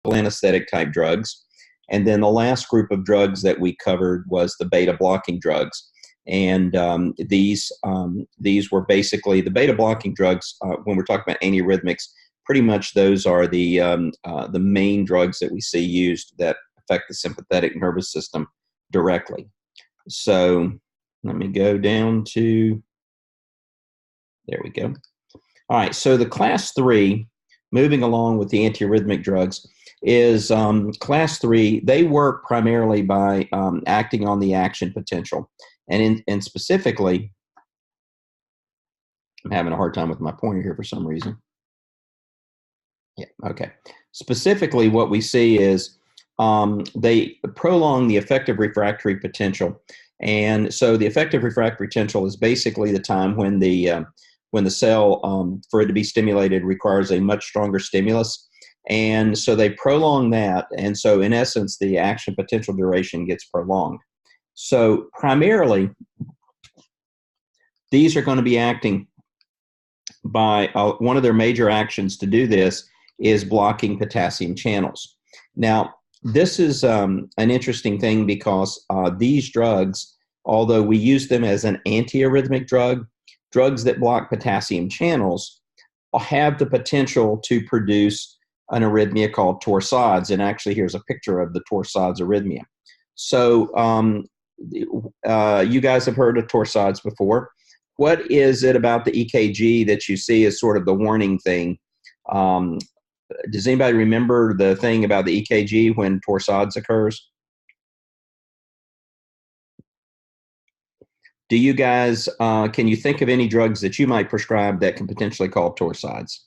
anesthetic type drugs. And then the last group of drugs that we covered was the beta blocking drugs. And these were basically the beta blocking drugs. When we're talking about antiarrhythmics, pretty much those are the main drugs that we see used that affect the sympathetic nervous system directly. So let me go down to, there we go. All right, so the class 3, moving along with the antiarrhythmic drugs, is class 3. They work primarily by acting on the action potential. And specifically, I'm having a hard time with my pointer here for some reason. Yeah, okay. Specifically, what we see is they prolong the effective refractory potential. And so the effective refractory potential is basically the time when the cell, for it to be stimulated, requires a much stronger stimulus. And so they prolong that. And so in essence, the action potential duration gets prolonged. So primarily, these are going to be acting by, one of their major actions to do this is blocking potassium channels. Now, this is an interesting thing because these drugs, although we use them as an antiarrhythmic drug, drugs that block potassium channels have the potential to produce an arrhythmia called torsades. And actually, here's a picture of the torsades arrhythmia. So you guys have heard of torsades before. What is it about the EKG that you see as sort of the warning thing? Does anybody remember the thing about the EKG when torsades occurs? Do you guys, can you think of any drugs that you might prescribe that can potentially cause torsades?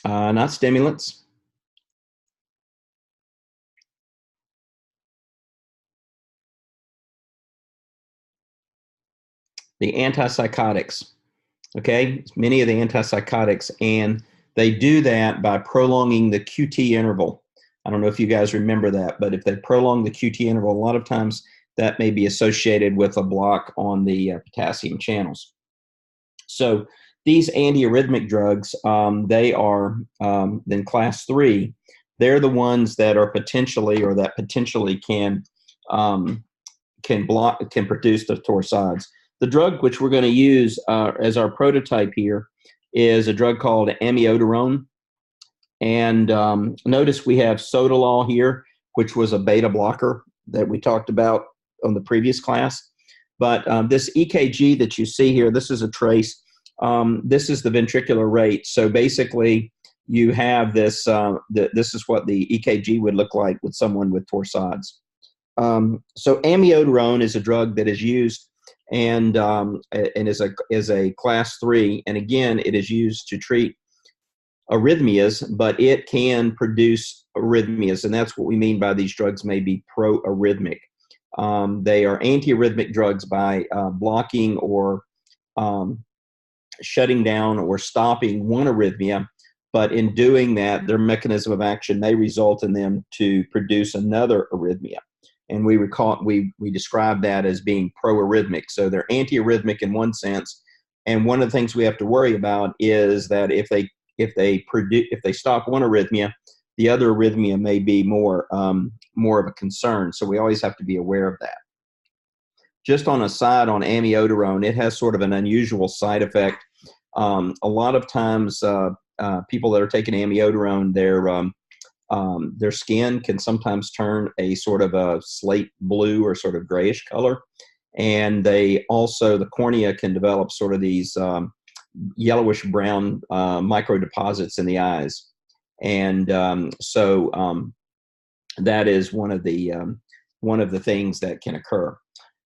Not stimulants. The antipsychotics, okay? Many of the antipsychotics, and they do that by prolonging the QT interval. I don't know if you guys remember that, but if they prolong the QT interval, a lot of times that may be associated with a block on the potassium channels. So these antiarrhythmic drugs, they are then class 3. They're the ones that are potentially, or that potentially can produce the torsades. The drug which we're going to use as our prototype here is a drug called Amiodarone. And notice we have Sotalol here, which was a beta blocker that we talked about on the previous class. But this EKG that you see here, this is a trace. This is the ventricular rate. So basically, you have this, this is what the EKG would look like with someone with torsades. So amiodarone is a drug that is used and is a class 3. And again, it is used to treat arrhythmias, but it can produce arrhythmias. And that's what we mean by these drugs may be pro-arrhythmic. They are antiarrhythmic drugs by blocking or shutting down or stopping one arrhythmia. But in doing that, their mechanism of action may result in them to produce another arrhythmia. And we describe that as being pro-arrhythmic. So they're antiarrhythmic in one sense. And one of the things we have to worry about is that if they stop one arrhythmia, the other arrhythmia may be more of a concern. So we always have to be aware of that. Just on a side on amiodarone, it has sort of an unusual side effect. A lot of times, people that are taking amiodarone, their skin can sometimes turn a sort of a slate blue or sort of grayish color. And they also, the cornea can develop sort of these yellowish brown microdeposits in the eyes. And so that is one of the things that can occur.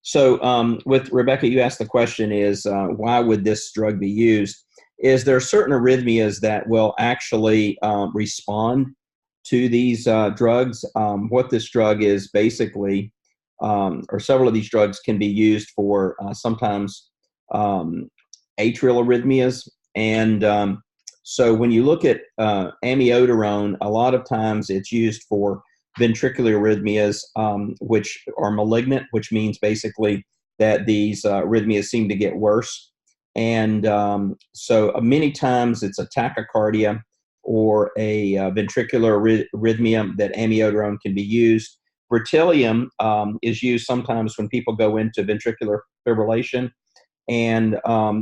So with Rebecca, you asked the question is, why would this drug be used? Is there certain arrhythmias that will actually respond to these drugs? What this drug is basically, or several of these drugs can be used for sometimes atrial arrhythmias. And So when you look at amiodarone, a lot of times it's used for ventricular arrhythmias, which are malignant, which means basically that these arrhythmias seem to get worse. And so many times it's a tachycardia or a ventricular arrhythmia that amiodarone can be used. Beryllium is used sometimes when people go into ventricular fibrillation, and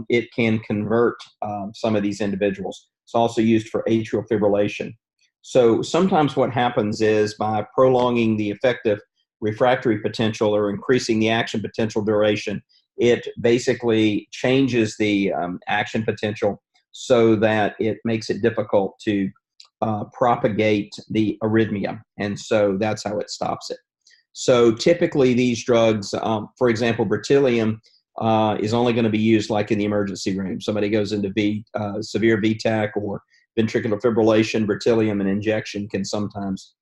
it can convert some of these individuals. It's also used for atrial fibrillation. So sometimes what happens is by prolonging the effective refractory potential or increasing the action potential duration, it basically changes the action potential so that it makes it difficult to propagate the arrhythmia. And so that's how it stops it. So typically these drugs, for example, beryllium, is only going to be used like in the emergency room. Somebody goes into severe VTAC or ventricular fibrillation, beryllium, and injection can sometimes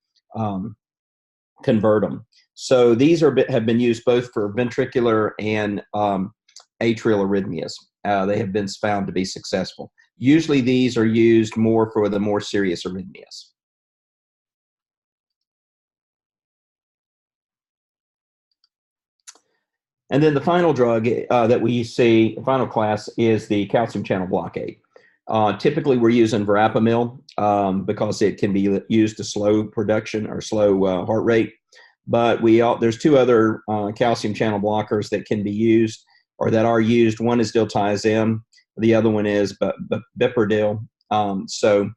convert them. So these have been used both for ventricular and atrial arrhythmias. They have been found to be successful. Usually these are used more for the more serious arrhythmias. And then the final drug that we see, the final class, is the calcium channel blockade. Typically, we're using verapamil because it can be used to slow production or slow heart rate. But there's two other calcium channel blockers that can be used or that are used. One is diltiazem. The other one is biperdil. So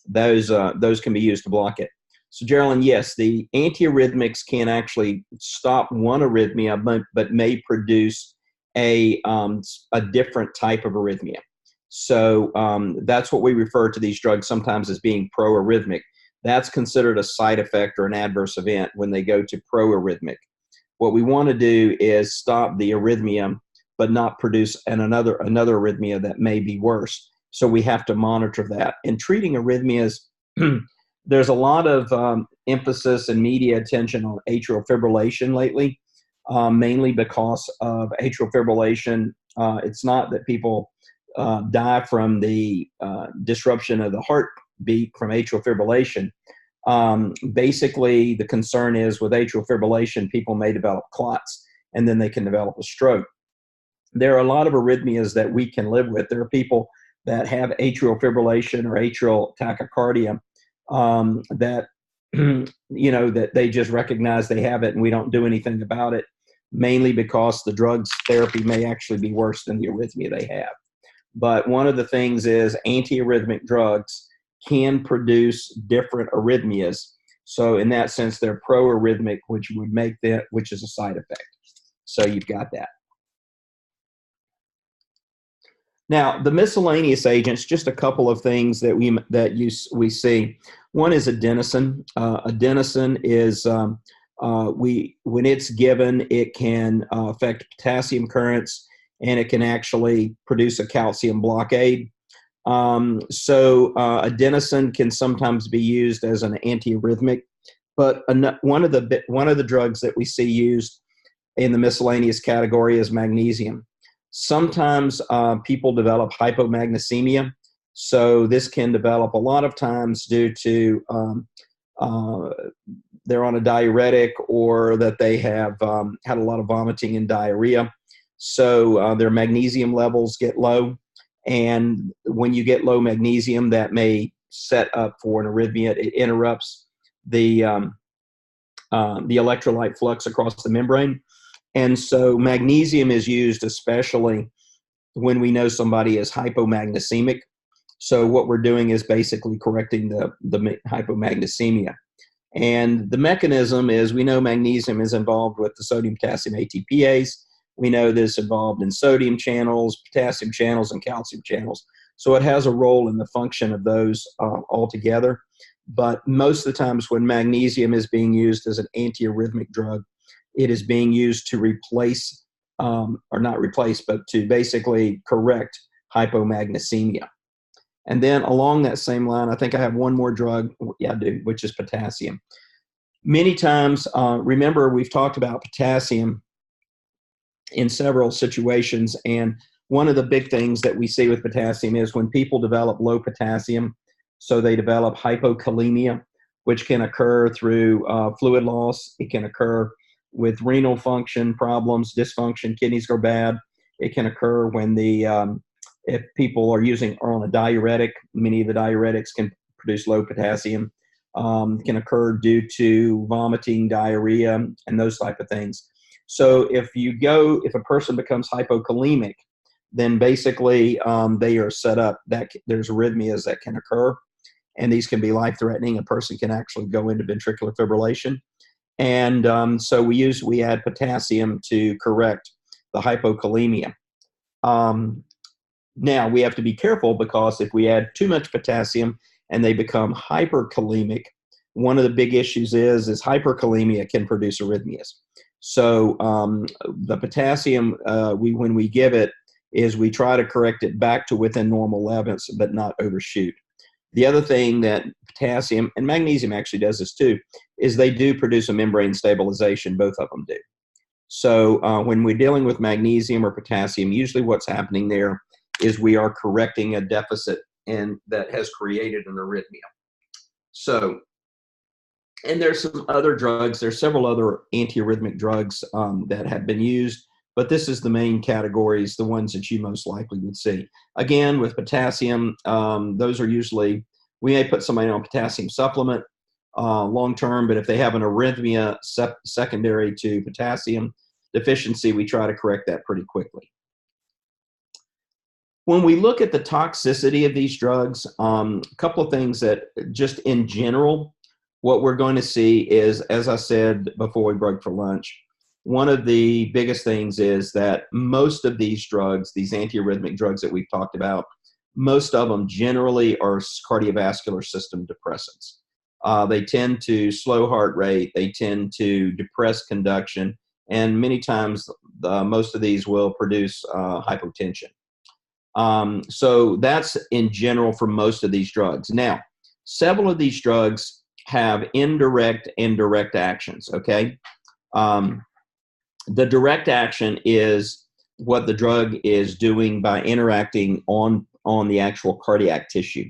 those can be used to block it. So, Geraldine, yes, the antiarrhythmics can actually stop one arrhythmia, but may produce a different type of arrhythmia. So that's what we refer to these drugs sometimes as being proarrhythmic. That's considered a side effect or an adverse event when they go to proarrhythmic. What we want to do is stop the arrhythmia, but not produce another arrhythmia that may be worse. So we have to monitor that. In treating arrhythmias, there's a lot of emphasis and media attention on atrial fibrillation lately, mainly because of atrial fibrillation. It's not that people die from the disruption of the heartbeat from atrial fibrillation. Basically, the concern is with atrial fibrillation, people may develop clots, and then they can develop a stroke. There are a lot of arrhythmias that we can live with. There are people that have atrial fibrillation or atrial tachycardia that that they just recognize they have it and we don't do anything about it, mainly because the drugs therapy may actually be worse than the arrhythmia they have. But one of the things is antiarrhythmic drugs can produce different arrhythmias. So in that sense, they're proarrhythmic, which is a side effect. So you've got that. Now, the miscellaneous agents, just a couple of things that we see. One is adenosine. Adenosine is when it's given, it can affect potassium currents, and it can actually produce a calcium blockade. So adenosine can sometimes be used as an antiarrhythmic, but one of the drugs that we see used in the miscellaneous category is magnesium. Sometimes people develop hypomagnesemia, so this can develop a lot of times due to they're on a diuretic or that they have had a lot of vomiting and diarrhea. So their magnesium levels get low, and when you get low magnesium, that may set up for an arrhythmia. It interrupts the electrolyte flux across the membrane. And so magnesium is used especially when we know somebody is hypomagnesemic. So what we're doing is basically correcting the hypomagnesemia. And the mechanism is, we know magnesium is involved with the sodium potassium ATPase. We know this involved in sodium channels, potassium channels, and calcium channels. So it has a role in the function of those altogether. But most of the times when magnesium is being used as an antiarrhythmic drug, it is being used to replace, or not replace, but to basically correct hypomagnesemia. And then along that same line, I think I have one more drug, yeah, I do, which is potassium. Many times, remember we've talked about potassium in several situations, and one of the big things that we see with potassium is when people develop low potassium, so they develop hypokalemia, which can occur through fluid loss. It can occur with renal function problems, dysfunction, kidneys go bad. It can occur when if people are on a diuretic, many of the diuretics can produce low potassium. Can occur due to vomiting, diarrhea, and those type of things. So if a person becomes hypokalemic, then basically they are set up that there's arrhythmias that can occur, and these can be life-threatening. A person can actually go into ventricular fibrillation. And so we add potassium to correct the hypokalemia. Now we have to be careful, because if we add too much potassium and they become hyperkalemic, one of the big issues is hyperkalemia can produce arrhythmias. So the potassium, when we give it, is we try to correct it back to within normal levels, but not overshoot. The other thing that potassium and magnesium actually does this too, is they do produce a membrane stabilization. Both of them do. So when we're dealing with magnesium or potassium, usually what's happening there is we are correcting a deficit and that has created an arrhythmia. So, and there's some other drugs. There's several other antiarrhythmic drugs that have been used, but this is the main categories, the ones that you most likely would see. Again, with potassium, those are usually, we may put somebody on potassium supplement long term, but if they have an arrhythmia secondary to potassium deficiency, we try to correct that pretty quickly. When we look at the toxicity of these drugs, a couple of things that just in general, what we're going to see is, as I said before we broke for lunch, one of the biggest things is that most of these drugs, these antiarrhythmic drugs that we've talked about, most of them generally are cardiovascular system depressants. They tend to slow heart rate, they tend to depress conduction, and many times most of these will produce hypotension. So that's in general for most of these drugs. Now, several of these drugs have indirect and direct actions, okay? The direct action is what the drug is doing by interacting on the actual cardiac tissue.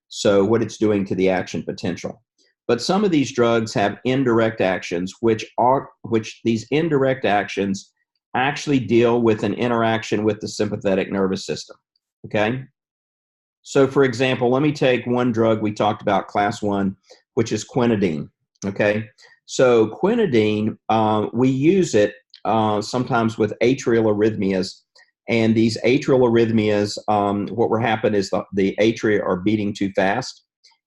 So what it's doing to the action potential. But some of these drugs have indirect actions, which these indirect actions actually deal with an interaction with the sympathetic nervous system, okay? So for example, let me take one drug we talked about, class 1, which is quinidine, okay? So quinidine, we use it sometimes with atrial arrhythmias, and these atrial arrhythmias, what will happen is the atria are beating too fast,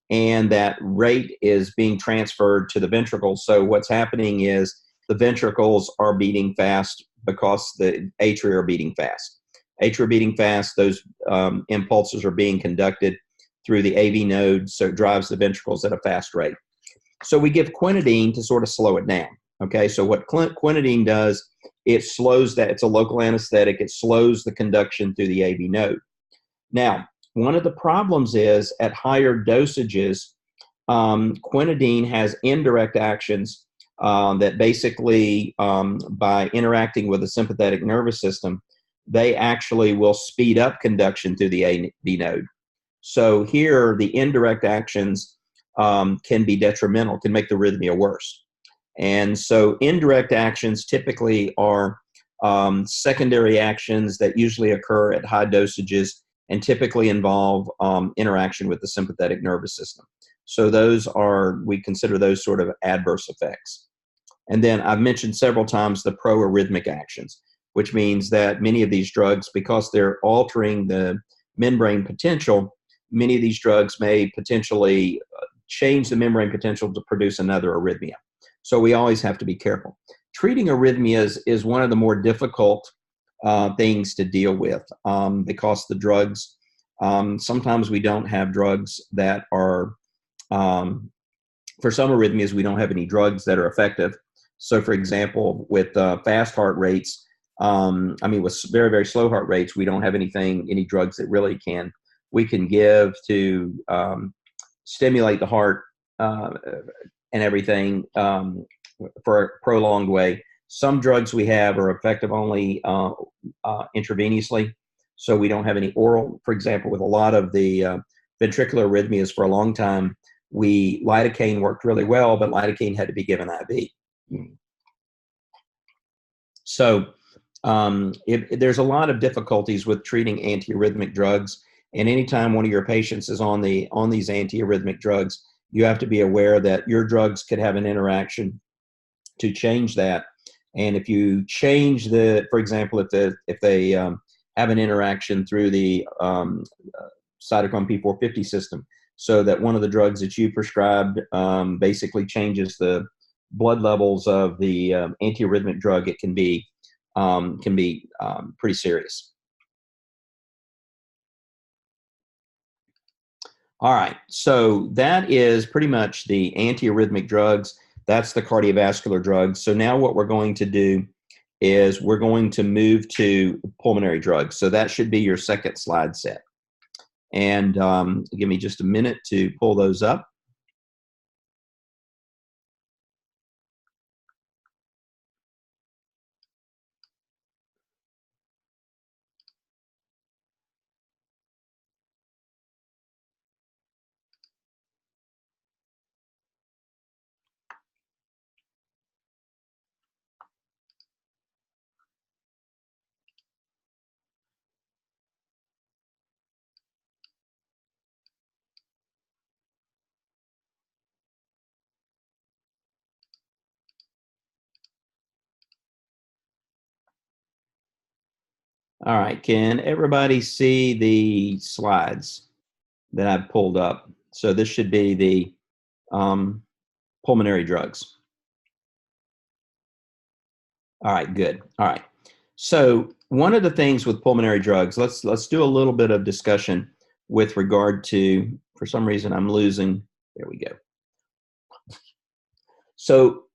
and that rate is being transferred to the ventricles. So what's happening is the ventricles are beating fast because the atria are beating fast. Atria beating fast, those impulses are being conducted through the AV node, so it drives the ventricles at a fast rate. So we give quinidine to sort of slow it down, okay? So what quinidine does, it slows that, it's a local anesthetic, it slows the conduction through the AV node. Now, one of the problems is at higher dosages, quinidine has indirect actions that basically, by interacting with the sympathetic nervous system, they actually will speed up conduction through the AV node. So here, the indirect actions can be detrimental, can make the arrhythmia worse. And so indirect actions typically are secondary actions that usually occur at high dosages and typically involve interaction with the sympathetic nervous system. So we consider those sort of adverse effects. And then I've mentioned several times the pro-arrhythmic actions, which means that many of these drugs, because they're altering the membrane potential, many of these drugs may potentially change the membrane potential to produce another arrhythmia. So we always have to be careful. Treating arrhythmias is one of the more difficult things to deal with because the drugs, sometimes we don't have drugs that are, for some arrhythmias, we don't have any drugs that are effective. So for example, with fast heart rates, with very, very slow heart rates, we don't have any drugs that really we can give to stimulate the heart and everything for a prolonged way. Some drugs we have are effective only intravenously. so we don't have any oral. For example, with a lot of the ventricular arrhythmias for a long time, lidocaine worked really well, but lidocaine had to be given IV. So there's a lot of difficulties with treating antiarrhythmic drugs, and anytime one of your patients is on these antiarrhythmic drugs, you have to be aware that your drugs could have an interaction to change that. And if you change for example, if they have an interaction through the cytochrome P450 system, so that one of the drugs that you prescribed basically changes the blood levels of the antiarrhythmic drug, it can be pretty serious. All right, so that is pretty much the antiarrhythmic drugs. That's the cardiovascular drugs. So now what we're going to do is we're going to move to pulmonary drugs. So that should be your second slide set. And give me just a minute to pull those up. All right, can everybody see the slides that I've pulled up? So this should be the pulmonary drugs. All right, good. All right. So one of the things with pulmonary drugs, let's do a little bit of discussion with regard to, for some reason I'm losing, there we go. So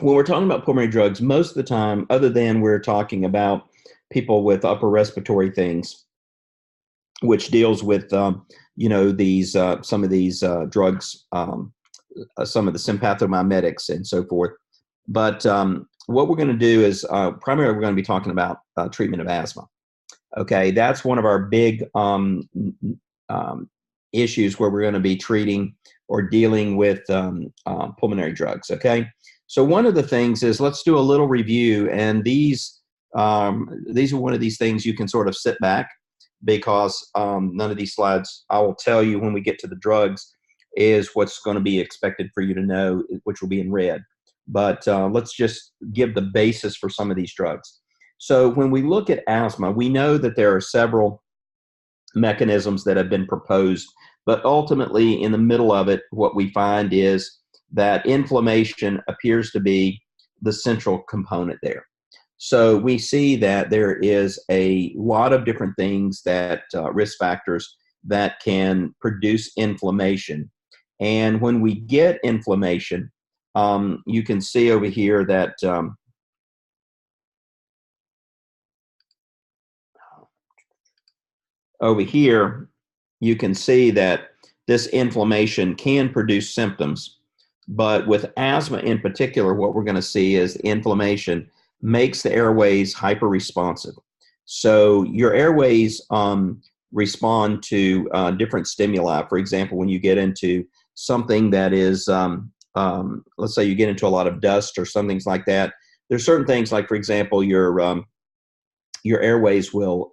when we're talking about pulmonary drugs, most of the time, other than we're talking about people with upper respiratory things, which deals with, you know, these some of these drugs, some of the sympathomimetics and so forth. But what we're going to do is primarily we're going to be talking about treatment of asthma. Okay, that's one of our big issues where we're going to be treating or dealing with pulmonary drugs. Okay, so one of the things is, let's do a little review, and these are one of these things you can sort of sit back, because none of these slides, I will tell you when we get to the drugs, is what's going to be expected for you to know, which will be in red. But let's just give the basis for some of these drugs. So when we look at asthma, we know that there are several mechanisms that have been proposed, but ultimately in the middle of it, what we find is that inflammation appears to be the central component there. So we see that there is a lot of different things that risk factors that can produce inflammation. And when we get inflammation, you can see over here that over here, you can see that this inflammation can produce symptoms. But with asthma in particular, what we're going to see is inflammation makes the airways hyperresponsive. So your airways respond to different stimuli. For example, when you get into something that is, let's say you get into a lot of dust or some things like that, there's certain things like, for example, your airways will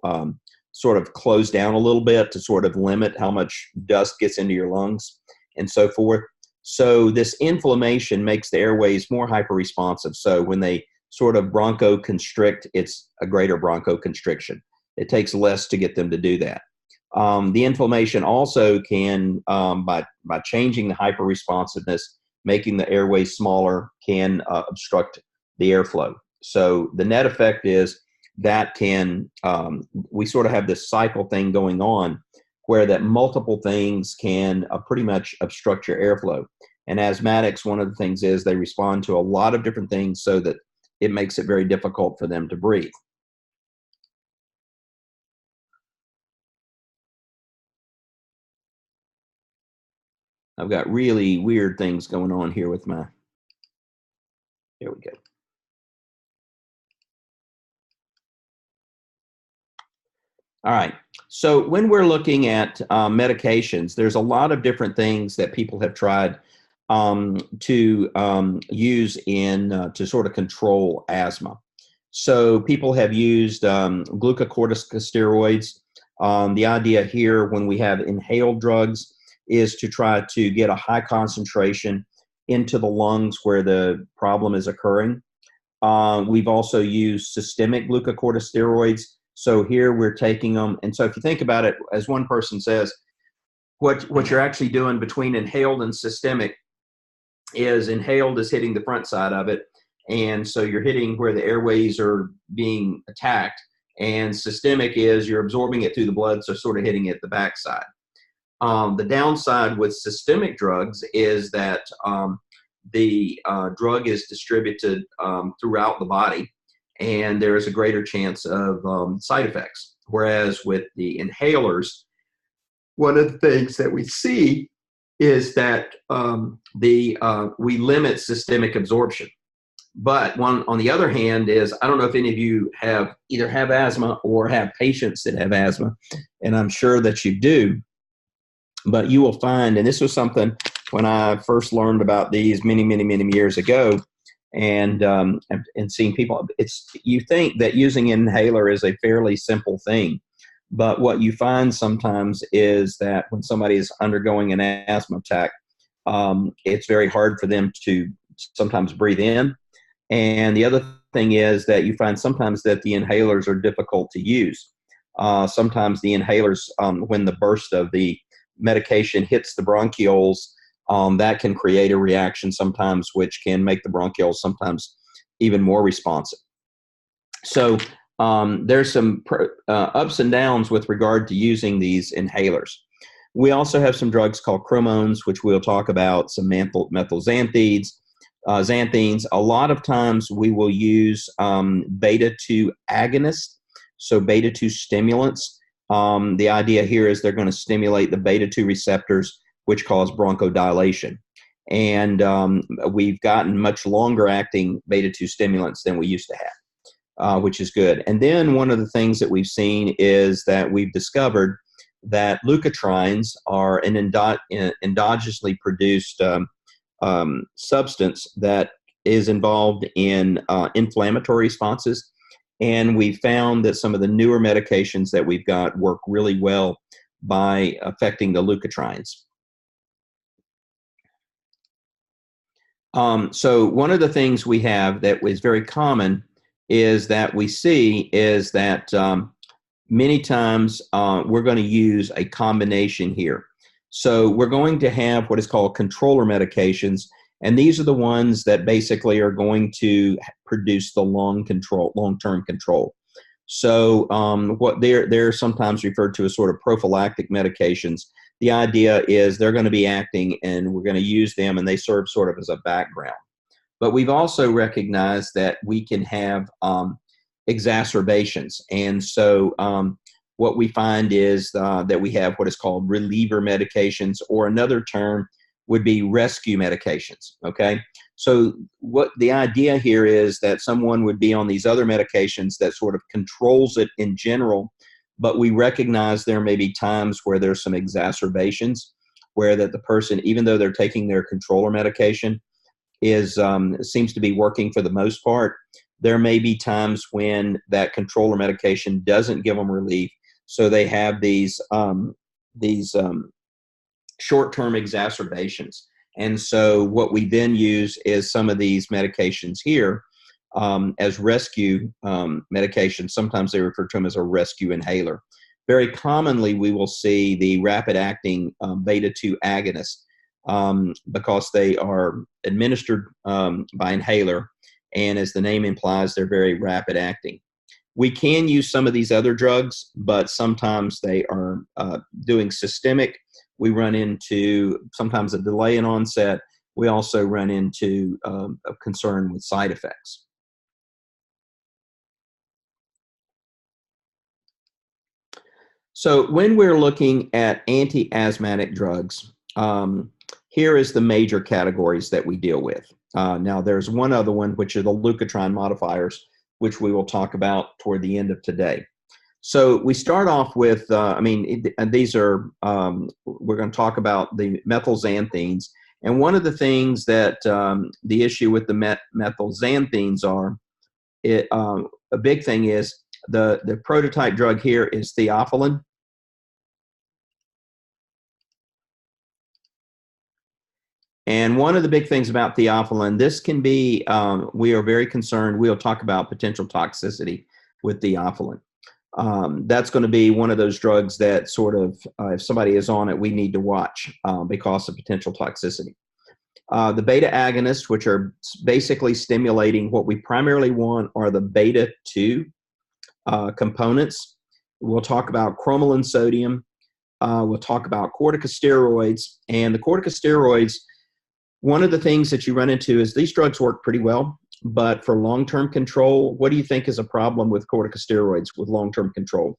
sort of close down a little bit to sort of limit how much dust gets into your lungs and so forth. So this inflammation makes the airways more hyperresponsive. So when they sort of bronchoconstrict, it's a greater bronchoconstriction. It takes less to get them to do that. The inflammation also can, by changing the hyperresponsiveness, making the airways smaller, can obstruct the airflow. So the net effect is that can, we sort of have this cycle thing going on where that multiple things can pretty much obstruct your airflow. And asthmatics, one of the things is they respond to a lot of different things so that it makes it very difficult for them to breathe. I've got really weird things going on here with my, there we go. All right. So when we're looking at medications, there's a lot of different things that people have tried to use in to sort of control asthma. So people have used glucocorticosteroids. The idea here, when we have inhaled drugs, is to try to get a high concentration into the lungs where the problem is occurring. We've also used systemic glucocorticosteroids. So here we're taking them. And so if you think about it, as one person says, what you're actually doing between inhaled and systemic is inhaled is hitting the front side of it. And so you're hitting where the airways are being attacked. And systemic is you're absorbing it through the blood, so sort of hitting it the backside. The downside with systemic drugs is that the drug is distributed throughout the body, and there is a greater chance of side effects. Whereas with the inhalers, one of the things that we see is that we limit systemic absorption. But one on the other hand is, I don't know if any of you have either have asthma or have patients that have asthma, and I'm sure that you do, but you will find, and this was something when I first learned about these many years ago, and seeing people, you think that using an inhaler is a fairly simple thing, but what you find sometimes is that when somebody is undergoing an asthma attack, it's very hard for them to sometimes breathe in. And the other thing is that you find sometimes that the inhalers are difficult to use. Sometimes the inhalers, when the burst of the medication hits the bronchioles, that can create a reaction sometimes, which can make the bronchioles sometimes even more responsive. So there's some ups and downs with regard to using these inhalers. We also have some drugs called chromones, which we'll talk about, some methylxanthines, xanthines. A lot of times we will use beta-2 agonists, so beta-2 stimulants. The idea here is they're going to stimulate the beta-2 receptors, which cause bronchodilation. And we've gotten much longer acting beta-2 stimulants than we used to have, which is good. And then one of the things that we've seen is that we've discovered that leukotrienes are an endogenously produced substance that is involved in inflammatory responses. And we found that some of the newer medications that we've got work really well by affecting the leukotrienes. So one of the things we have that is very common is that we see is that many times we're going to use a combination here. So we're going to have what is called controller medications, and these are the ones that basically are going to produce the long-term control. So what they're sometimes referred to as sort of prophylactic medications. The idea is they're going to be acting, and we're going to use them, and they serve sort of as a background. But we've also recognized that we can have exacerbations, and so what we find is that we have what is called reliever medications, or another term would be rescue medications, okay? So what the idea here is that someone would be on these other medications that sort of controls it in general, but we recognize there may be times where there's some exacerbations, where that the person, even though they're taking their controller medication, is seems to be working for the most part. There may be times when that controller medication doesn't give them relief, so they have these short-term exacerbations. And so what we then use is some of these medications here as rescue medications. Sometimes they refer to them as a rescue inhaler. Very commonly, we will see the rapid-acting beta-2 agonists because they are administered by inhaler, and as the name implies, they're very rapid-acting. We can use some of these other drugs, but sometimes they are doing systemic. We run into sometimes a delay in onset. We also run into a concern with side effects. So when we're looking at anti-asthmatic drugs, here is the major categories that we deal with. Now, there's one other one, which are the leukotriene modifiers, which we will talk about toward the end of today. So we start off with, these are, we're going to talk about the methylxanthines. And one of the things that the issue with the methylxanthines are, a big thing is the prototype drug here is Theophylline. And one of the big things about Theophylline, this can be, we are very concerned, we'll talk about potential toxicity with Theophylline. That's going to be one of those drugs that sort of, if somebody is on it, we need to watch because of potential toxicity. The beta agonists, which are basically stimulating, what we primarily want are the beta 2 components. We'll talk about Chromel and Sodium. We'll talk about corticosteroids. And the corticosteroids, one of the things that you run into is these drugs work pretty well, but for long-term control, what do you think is a problem with corticosteroids with long-term control?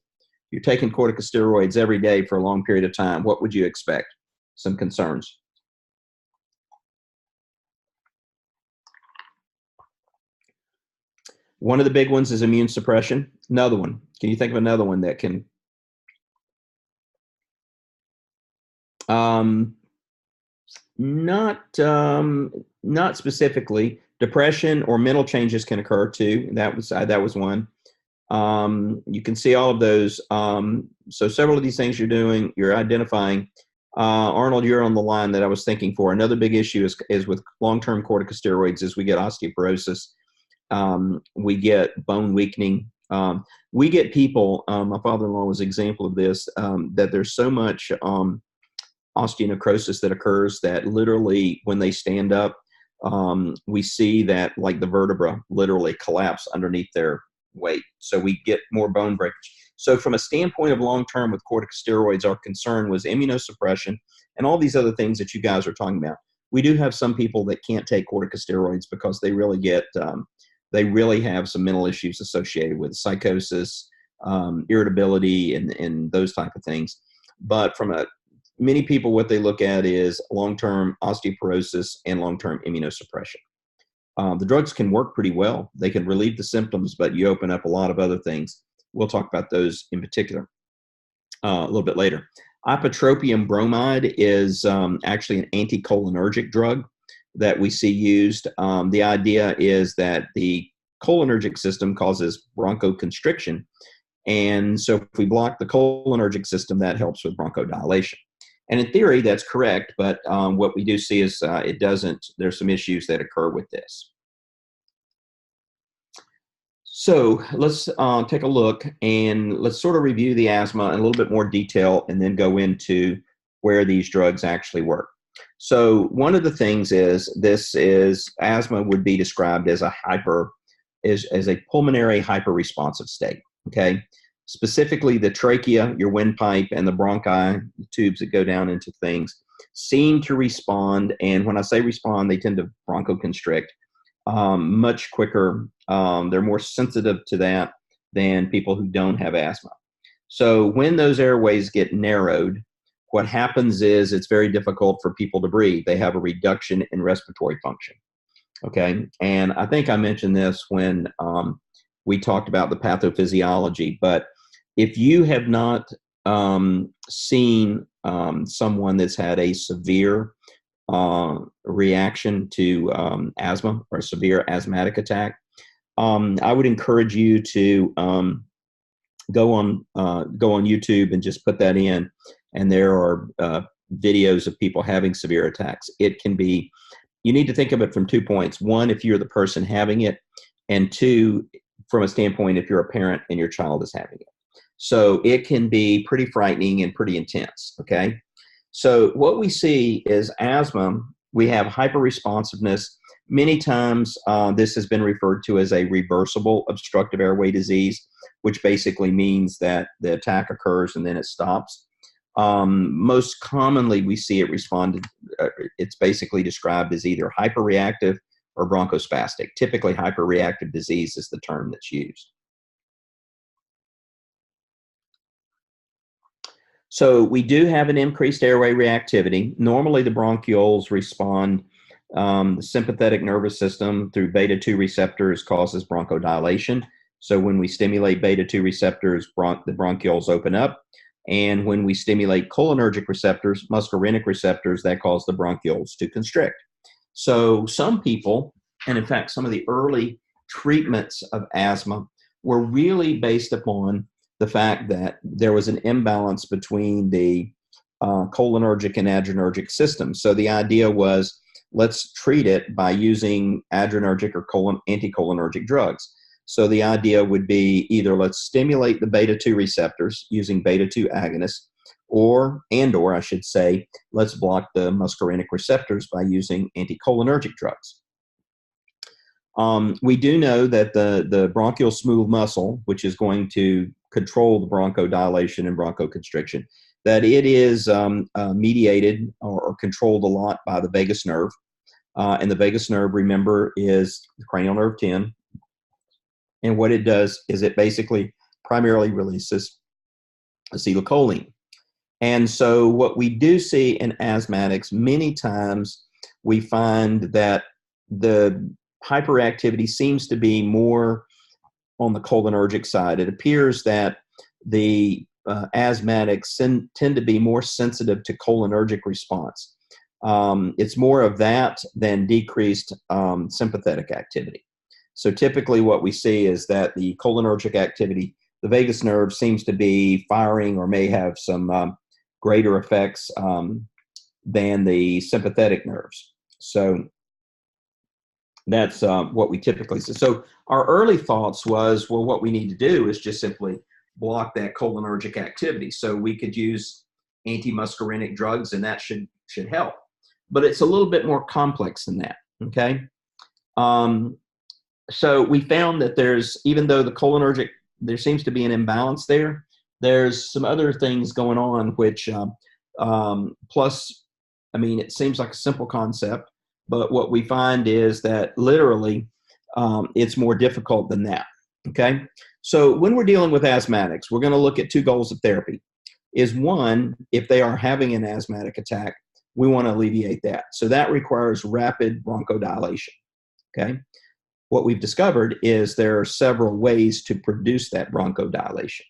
You're taking corticosteroids every day for a long period of time. What would you expect? Some concerns. One of the big ones is immune suppression. Another one. Can you think of another one that can? Not specifically. Depression or mental changes can occur too. That was one. You can see all of those. So several of these things you're identifying. Arnold, you're on the line that I was thinking for. Another big issue is with long-term corticosteroids is we get osteoporosis. We get bone weakening. We get people, my father-in-law was an example of this, that there's so much osteonecrosis that occurs that literally when they stand up, we see that like the vertebra literally collapse underneath their weight. So we get more bone breakage. So from a standpoint of long-term with corticosteroids, our concern was immunosuppression and all these other things that you guys are talking about. We do have some people that can't take corticosteroids because they really get, they really have some mental issues associated with psychosis, irritability, and those type of things. But from many people, what they look at is long-term osteoporosis and long-term immunosuppression. The drugs can work pretty well. They can relieve the symptoms, but you open up a lot of other things. We'll talk about those in particular a little bit later. Ipratropium bromide is actually an anticholinergic drug that we see used. The idea is that the cholinergic system causes bronchoconstriction. And so if we block the cholinergic system, that helps with bronchodilation. And in theory, that's correct. But what we do see is it doesn't. There's some issues that occur with this. So let's take a look and let's sort of review the asthma in a little bit more detail and then go into where these drugs actually work. So one of the things is asthma would be described as a pulmonary hyperresponsive state. Okay, specifically the trachea, your windpipe, and the bronchi, the tubes that go down into things, seem to respond. And when I say respond, they tend to bronchoconstrict much quicker. They're more sensitive to that than people who don't have asthma. So when those airways get narrowed, what happens is it's very difficult for people to breathe. They have a reduction in respiratory function. Okay, and I think I mentioned this when we talked about the pathophysiology, but if you have not seen someone that's had a severe reaction to asthma or a severe asthmatic attack, I would encourage you to go on YouTube and just put that in. And there are videos of people having severe attacks. It can be, you need to think of it from 2 points. One, if you're the person having it, and two, from a standpoint, if you're a parent and your child is having it. So it can be pretty frightening and pretty intense, okay? So what we see is asthma, we have hyperresponsiveness. Many times this has been referred to as a reversible obstructive airway disease, which basically means that the attack occurs and then it stops. Most commonly we see it responded, it's basically described as either hyperreactive or bronchospastic. Typically hyperreactive disease is the term that's used. So we do have an increased airway reactivity. Normally the bronchioles respond, the sympathetic nervous system through beta 2 receptors causes bronchodilation. So when we stimulate beta-2 receptors, the bronchioles open up. And when we stimulate cholinergic receptors, muscarinic receptors, that cause the bronchioles to constrict. So some people, and in fact, some of the early treatments of asthma were really based upon the fact that there was an imbalance between the cholinergic and adrenergic systems. So the idea was, let's treat it by using adrenergic or anticholinergic drugs. So the idea would be either let's stimulate the beta-2 receptors using beta-2 agonists, or I should say, let's block the muscarinic receptors by using anticholinergic drugs. We do know that the bronchial smooth muscle, which is going to control the bronchodilation and bronchoconstriction, that it is mediated or controlled a lot by the vagus nerve. And the vagus nerve, remember, is the cranial nerve 10. And what it does is it basically primarily releases acetylcholine. And so what we do see in asthmatics, many times we find that the hyperactivity seems to be more on the cholinergic side. It appears that the asthmatics tend to be more sensitive to cholinergic response. It's more of that than decreased sympathetic activity. So typically what we see is that the cholinergic activity, the vagus nerve seems to be firing or may have some greater effects than the sympathetic nerves. So that's what we typically see. So our early thoughts was, well, what we need to do is just simply block that cholinergic activity. So we could use antimuscarinic drugs and that should help. But it's a little bit more complex than that, okay? So we found that even though the cholinergic, there seems to be an imbalance there, there's some other things going on which, plus, I mean, it seems like a simple concept, but what we find is that literally it's more difficult than that, okay? So when we're dealing with asthmatics, we're going to look at two goals of therapy. Is one, if they are having an asthmatic attack, we want to alleviate that. So that requires rapid bronchodilation, okay? What we've discovered is there are several ways to produce that bronchodilation,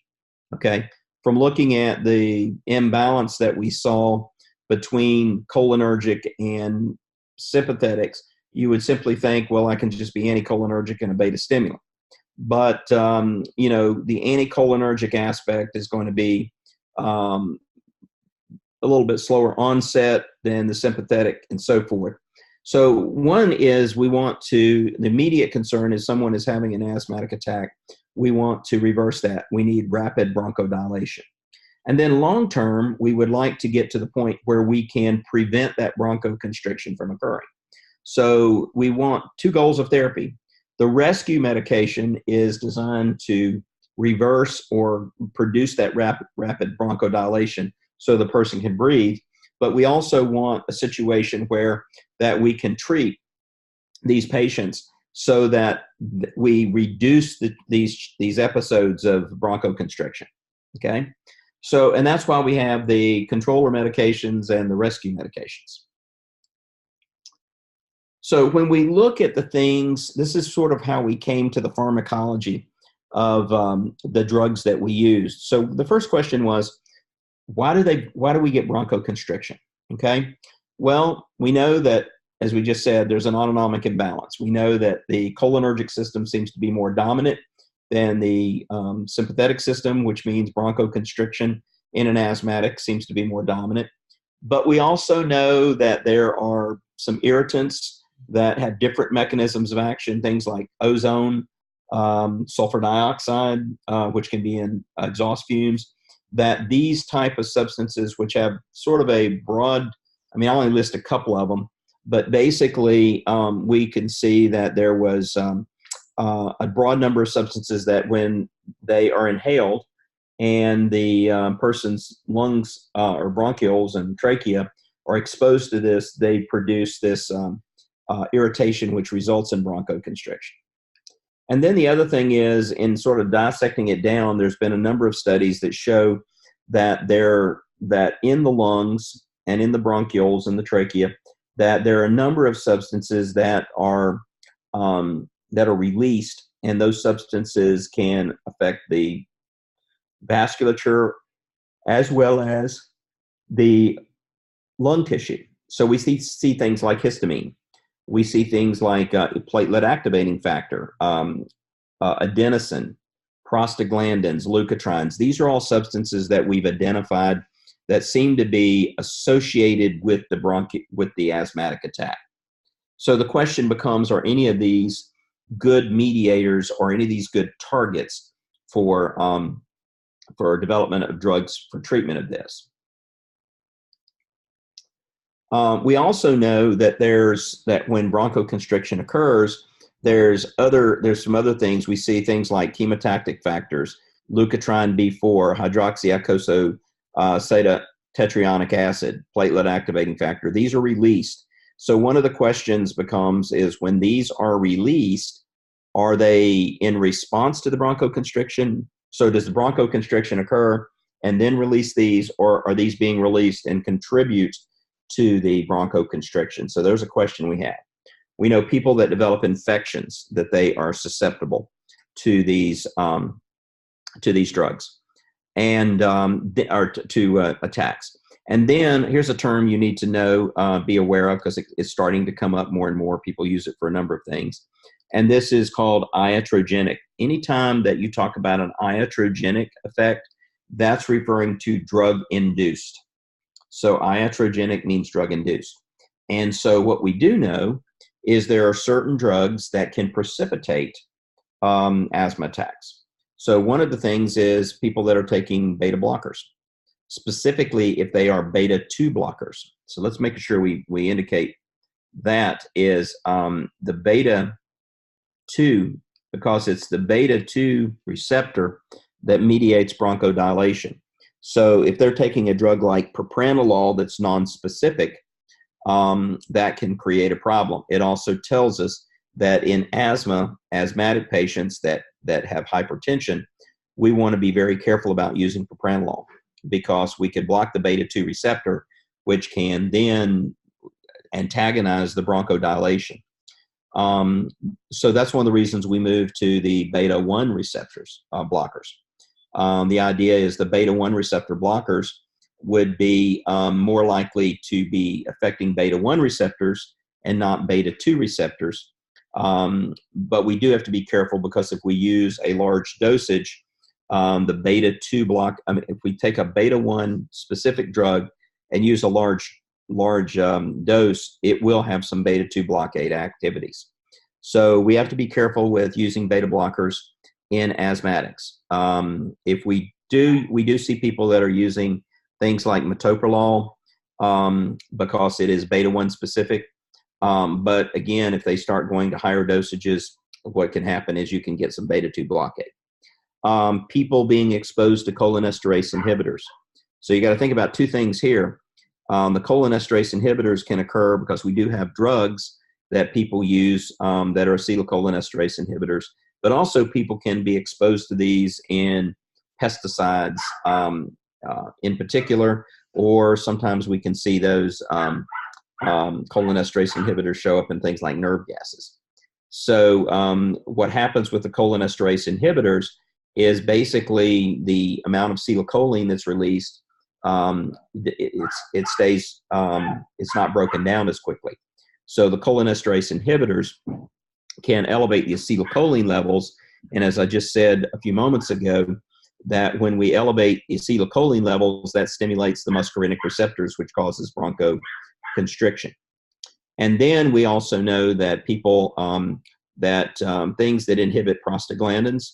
okay? From looking at the imbalance that we saw between cholinergic and sympathetics, you would simply think, well, I can just be anticholinergic and a beta stimulant. But, you know, the anticholinergic aspect is going to be a little bit slower onset than the sympathetic and so forth. So one is the immediate concern is someone is having an asthmatic attack. We want to reverse that. We need rapid bronchodilation. And then long term, we would like to get to the point where we can prevent that bronchoconstriction from occurring. So we want two goals of therapy. The rescue medication is designed to reverse or produce that rapid bronchodilation so the person can breathe. But we also want a situation where that we can treat these patients so that we reduce these episodes of bronchoconstriction, okay? So, and that's why we have the controller medications and the rescue medications. So when we look at the things, this is sort of how we came to the pharmacology of the drugs that we used. So the first question was, why do we get bronchoconstriction? Okay. Well, we know that, as we just said, there's an autonomic imbalance. We know that the cholinergic system seems to be more dominant than the sympathetic system, which means bronchoconstriction in an asthmatic seems to be more dominant. But we also know that there are some irritants that have different mechanisms of action, things like ozone, sulfur dioxide, which can be in exhaust fumes, that these type of substances, which have sort of a broad, I mean, I only list a couple of them, but basically we can see that there was a broad number of substances that when they are inhaled and the person's lungs or bronchioles and trachea are exposed to this, they produce this irritation, which results in bronchoconstriction. And then the other thing is, in sort of dissecting it down, there's been a number of studies that show that that in the lungs and in the bronchioles and the trachea, that there are a number of substances that are released and those substances can affect the vasculature as well as the lung tissue. So we see things like histamine. We see things like platelet activating factor, adenosine, prostaglandins, leukotrienes. These are all substances that we've identified that seem to be associated with the asthmatic attack. So the question becomes, are any of these good mediators or any of these good targets for development of drugs for treatment of this? We also know that when bronchoconstriction occurs, there's some other things. We see things like chemotactic factors, leukotriene B4, hydroxyacetyltetrionic acid, platelet activating factor. These are released. So one of the questions becomes is, when these are released, are they in response to the bronchoconstriction? So does the bronchoconstriction occur and then release these, or are these being released and contribute to the bronchoconstriction? So there's a question we have. We know people that develop infections, that they are susceptible to these drugs and to attacks. And then here's a term you need to know, be aware of, because it's starting to come up more and more. People use it for a number of things. And this is called iatrogenic. Anytime that you talk about an iatrogenic effect, that's referring to drug-induced. So iatrogenic means drug-induced. And so what we do know is there are certain drugs that can precipitate asthma attacks. So one of the things is people that are taking beta blockers, specifically if they are beta 2 blockers. So let's make sure we indicate that is the beta 2, because it's the beta 2 receptor that mediates bronchodilation. So if they're taking a drug like propranolol that's nonspecific, that can create a problem. It also tells us that in asthmatic patients that have hypertension, we want to be very careful about using propranolol, because we could block the beta 2 receptor, which can then antagonize the bronchodilation. So that's one of the reasons we moved to the beta 1 receptors blockers. The idea is the beta 1 receptor blockers would be more likely to be affecting beta 1 receptors and not beta 2 receptors. But we do have to be careful, because if we use a large dosage, the beta 2 block, if we take a beta 1 specific drug and use a large dose, it will have some beta 2 blockade activities. So we have to be careful with using beta blockers in asthmatics. If we do see people that are using things like metoprolol, because it is beta 1 specific. But again, if they start going to higher dosages, what can happen is you can get some beta 2 blockade. People being exposed to cholinesterase inhibitors. So you got to think about two things here. The cholinesterase inhibitors can occur because we do have drugs that people use that are acetylcholinesterase inhibitors, but also people can be exposed to these in pesticides in particular, or sometimes we can see those cholinesterase inhibitors show up in things like nerve gases. So what happens with the cholinesterase inhibitors is basically the amount of acetylcholine that's released, it stays, it's not broken down as quickly. So the cholinesterase inhibitors can elevate the acetylcholine levels. And as I just said a few moments ago, that when we elevate acetylcholine levels, that stimulates the muscarinic receptors, which causes bronchoconstriction. And then we also know that people, things that inhibit prostaglandins,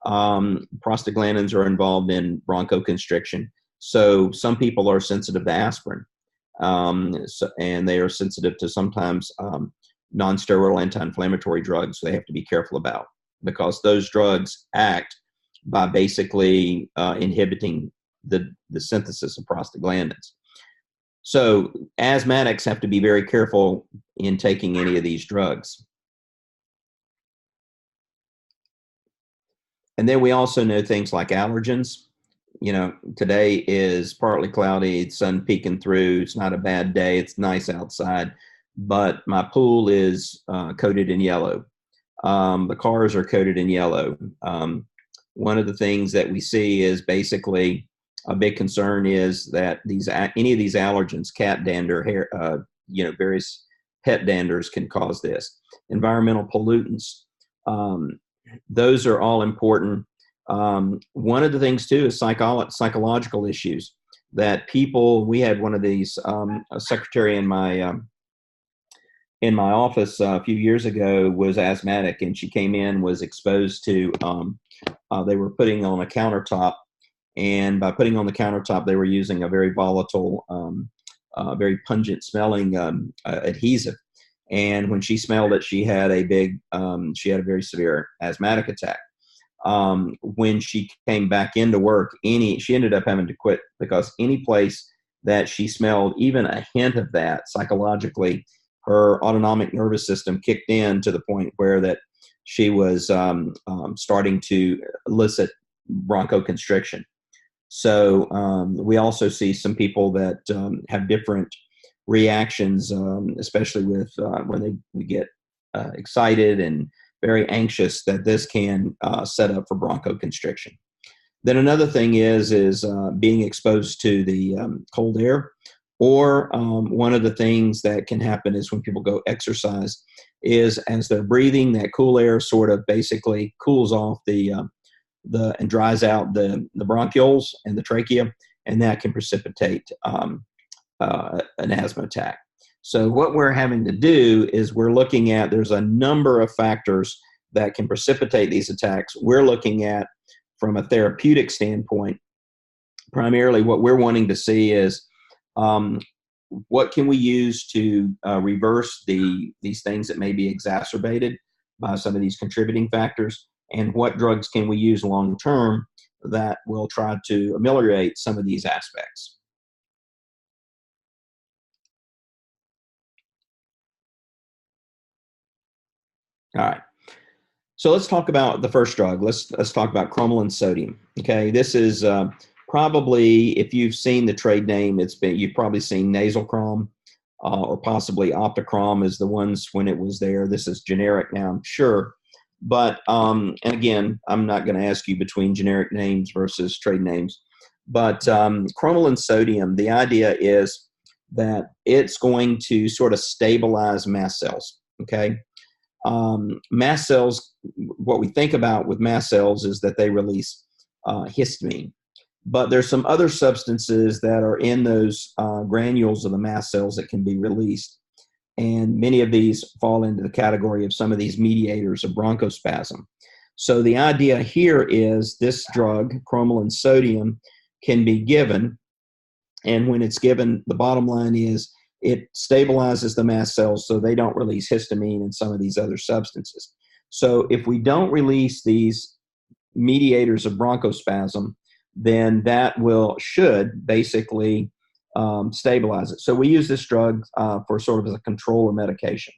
prostaglandins are involved in bronchoconstriction. So some people are sensitive to aspirin, and they are sensitive to sometimes non-steroidal anti-inflammatory drugs. They have to be careful about, because those drugs act by basically inhibiting the synthesis of prostaglandins. So asthmatics have to be very careful in taking any of these drugs. And then we also know things like allergens. You know, today is partly cloudy, sun peeking through. It's not a bad day. It's nice outside, but my pool is coated in yellow. The cars are coated in yellow. One of the things that we see is basically a big concern is that any of these allergens, cat dander, hair, various pet danders can cause this. Environmental pollutants, those are all important. One of the things too is psychological issues that people. We had one of these a secretary in my office a few years ago was asthmatic, and she came in, was exposed to. They were putting on a countertop, and by putting on the countertop, they were using a very volatile, very pungent smelling adhesive. And when she smelled it, she had a very severe asthmatic attack. When she came back into work, she ended up having to quit because any place that she smelled even a hint of that, psychologically, her autonomic nervous system kicked in to the point where that she was starting to elicit bronchoconstriction. So we also see some people that have different reactions, especially with when we get excited and very anxious, that this can set up for bronchoconstriction. Then another thing is being exposed to the cold air, or one of the things that can happen is when people go exercise, is as they're breathing, that cool air sort of basically cools off and dries out the bronchioles and the trachea, and that can precipitate an asthma attack. So what we're having to do is we're looking at, there's a number of factors that can precipitate these attacks. We're looking at, from a therapeutic standpoint, primarily what we're wanting to see is what can we use to reverse these things that may be exacerbated by some of these contributing factors, and what drugs can we use long term that will try to ameliorate some of these aspects. All right. So let's talk about the first drug. Let's talk about Chromel and Sodium. Okay, this is probably, if you've seen the trade name, you've probably seen Nasal Crom or possibly Opticrom as the ones when it was there. This is generic now, I'm sure. But and again, I'm not going to ask you between generic names versus trade names. But Chromel and Sodium, the idea is that it's going to sort of stabilize mast cells. Okay. Mast cells, what we think about with mast cells is that they release histamine. But there's some other substances that are in those granules of the mast cells that can be released. And many of these fall into the category of some of these mediators of bronchospasm. So the idea here is this drug, Chromel and Sodium, can be given. And when it's given, the bottom line is it stabilizes the mast cells so they don't release histamine and some of these other substances. So if we don't release these mediators of bronchospasm, then that should basically stabilize it. So we use this drug for sort of as a control of medication.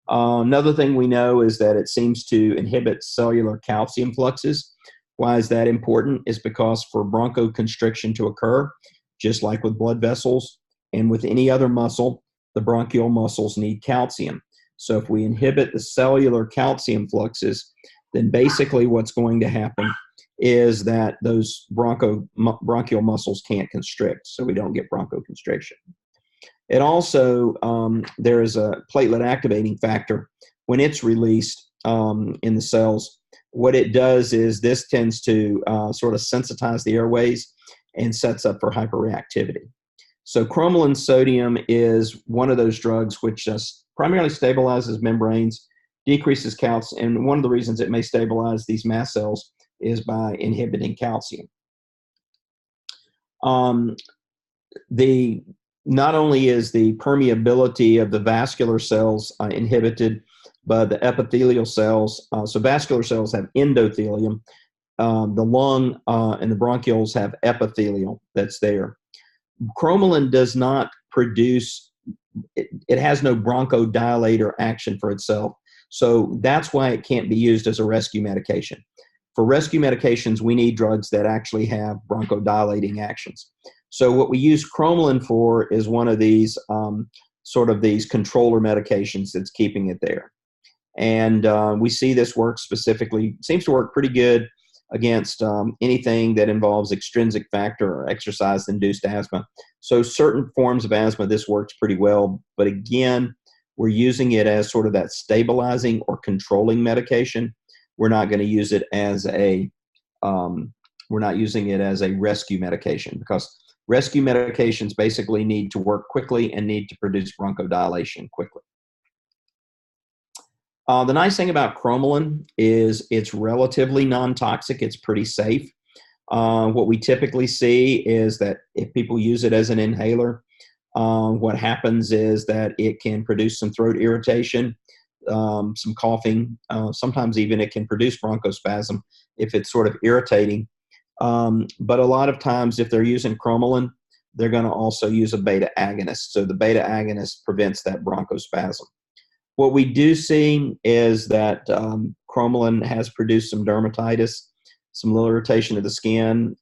Another thing we know is that it seems to inhibit cellular calcium fluxes. Why is that important? Is because for bronchoconstriction to occur, just like with blood vessels and with any other muscle, the bronchial muscles need calcium. So if we inhibit the cellular calcium fluxes, then basically what's going to happen is that those bronchial muscles can't constrict, so we don't get bronchoconstriction. It also, there is a platelet activating factor. When it's released in the cells, what it does is this tends to sort of sensitize the airways and sets up for hyperreactivity. So Chromel and Sodium is one of those drugs which just primarily stabilizes membranes, decreases calcium, and one of the reasons it may stabilize these mast cells is by inhibiting calcium. Not only is the permeability of the vascular cells inhibited, but the epithelial cells, so vascular cells have endothelium, the lung and the bronchioles have epithelial that's there. Chromelin does not produce, it has no bronchodilator action for itself. So that's why it can't be used as a rescue medication. For rescue medications, we need drugs that actually have bronchodilating actions. So what we use Chromelin for is one of these sort of these controller medications that's keeping it there. And we see this work specifically, seems to work pretty good against anything that involves extrinsic factor or exercise-induced asthma. So certain forms of asthma, this works pretty well. But again, we're using it as sort of that stabilizing or controlling medication. We're not going to use it as a we're not using it as a rescue medication, because rescue medications basically need to work quickly and need to produce bronchodilation quickly. The nice thing about Chromelin is it's relatively non-toxic. It's pretty safe. What we typically see is that if people use it as an inhaler, what happens is that it can produce some throat irritation, some coughing. Sometimes even it can produce bronchospasm if it's sort of irritating. But a lot of times if they're using Chromelin, they're going to also use a beta agonist. So the beta agonist prevents that bronchospasm. What we do see is that Chromelin has produced some dermatitis, some little irritation of the skin.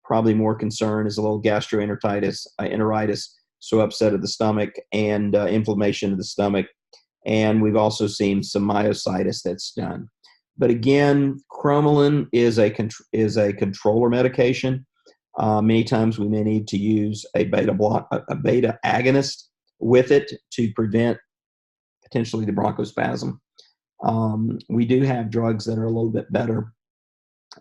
Probably more concern is a little gastroenteritis, enteritis, so upset of the stomach, and inflammation of the stomach. And we've also seen some myositis that's done. But again, Chromelin is a controller medication. Many times we may need to use a beta agonist with it to prevent potentially the bronchospasm. We do have drugs that are a little bit better.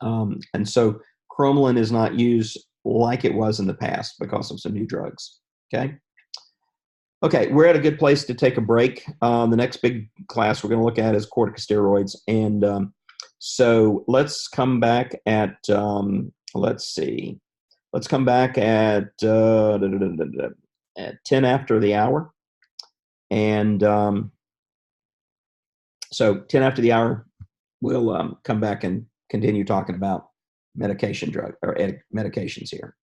And so Chromelin is not used like it was in the past because of some new drugs. Okay. Okay, we're at a good place to take a break. The next big class we're going to look at is corticosteroids. And so let's come back at, let's see, let's come back at 10 after the hour. And so 10 after the hour, we'll come back and continue talking about medications here.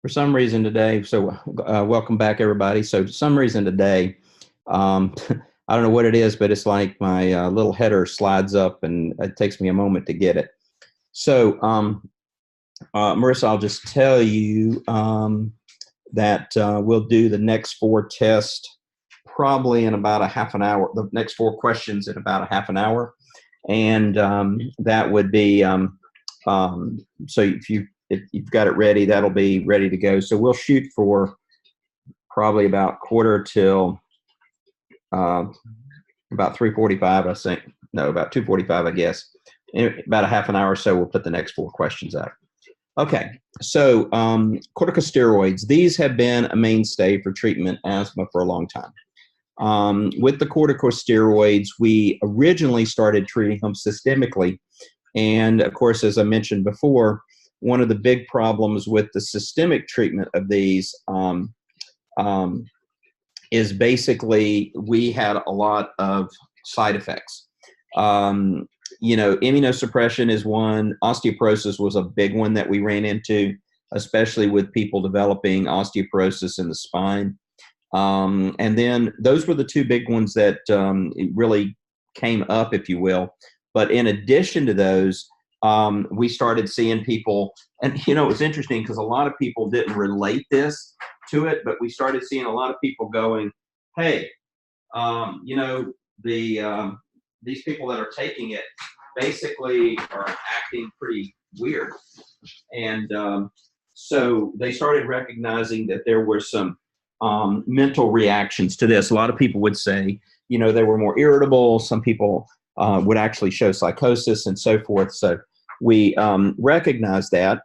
For some reason today, so welcome back, everybody. So for some reason today, I don't know what it is, but it's like my little header slides up and it takes me a moment to get it. So Marissa, I'll just tell you that we'll do the next 4 tests probably in about a half an hour, the next 4 questions in about a half an hour. And that would be, so if you've got it ready, that'll be ready to go. So we'll shoot for probably about quarter till about 3:45, I think. No, about 2:45, I guess. In about a half an hour or so, we'll put the next 4 questions out. Okay, so corticosteroids. These have been a mainstay for treatment asthma for a long time. With the corticosteroids, we originally started treating them systemically. And of course, as I mentioned before, one of the big problems with the systemic treatment of these is basically we had a lot of side effects. You know, immunosuppression is one. Osteoporosis was a big one that we ran into, especially with people developing osteoporosis in the spine. And then those were the 2 big ones that really came up, if you will. But in addition to those, we started seeing people, and you know, it was interesting because a lot of people didn't relate this to it, but we started seeing a lot of people going, hey, you know, these people that are taking it basically are acting pretty weird. And so they started recognizing that there were some mental reactions to this. A lot of people would say, you know, they were more irritable. Some people would actually show psychosis and so forth. So we recognized that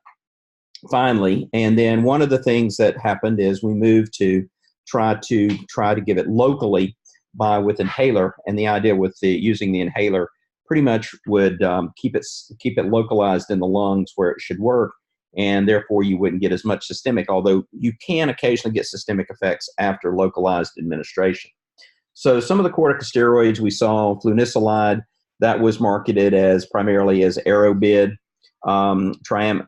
finally. And then one of the things that happened is we moved to try to give it locally with inhaler. And the idea with using the inhaler pretty much would keep it localized in the lungs where it should work. And therefore you wouldn't get as much systemic, although you can occasionally get systemic effects after localized administration. So some of the corticosteroids we saw, flunisolide, that was marketed as primarily as Aerobid, Trimicolone,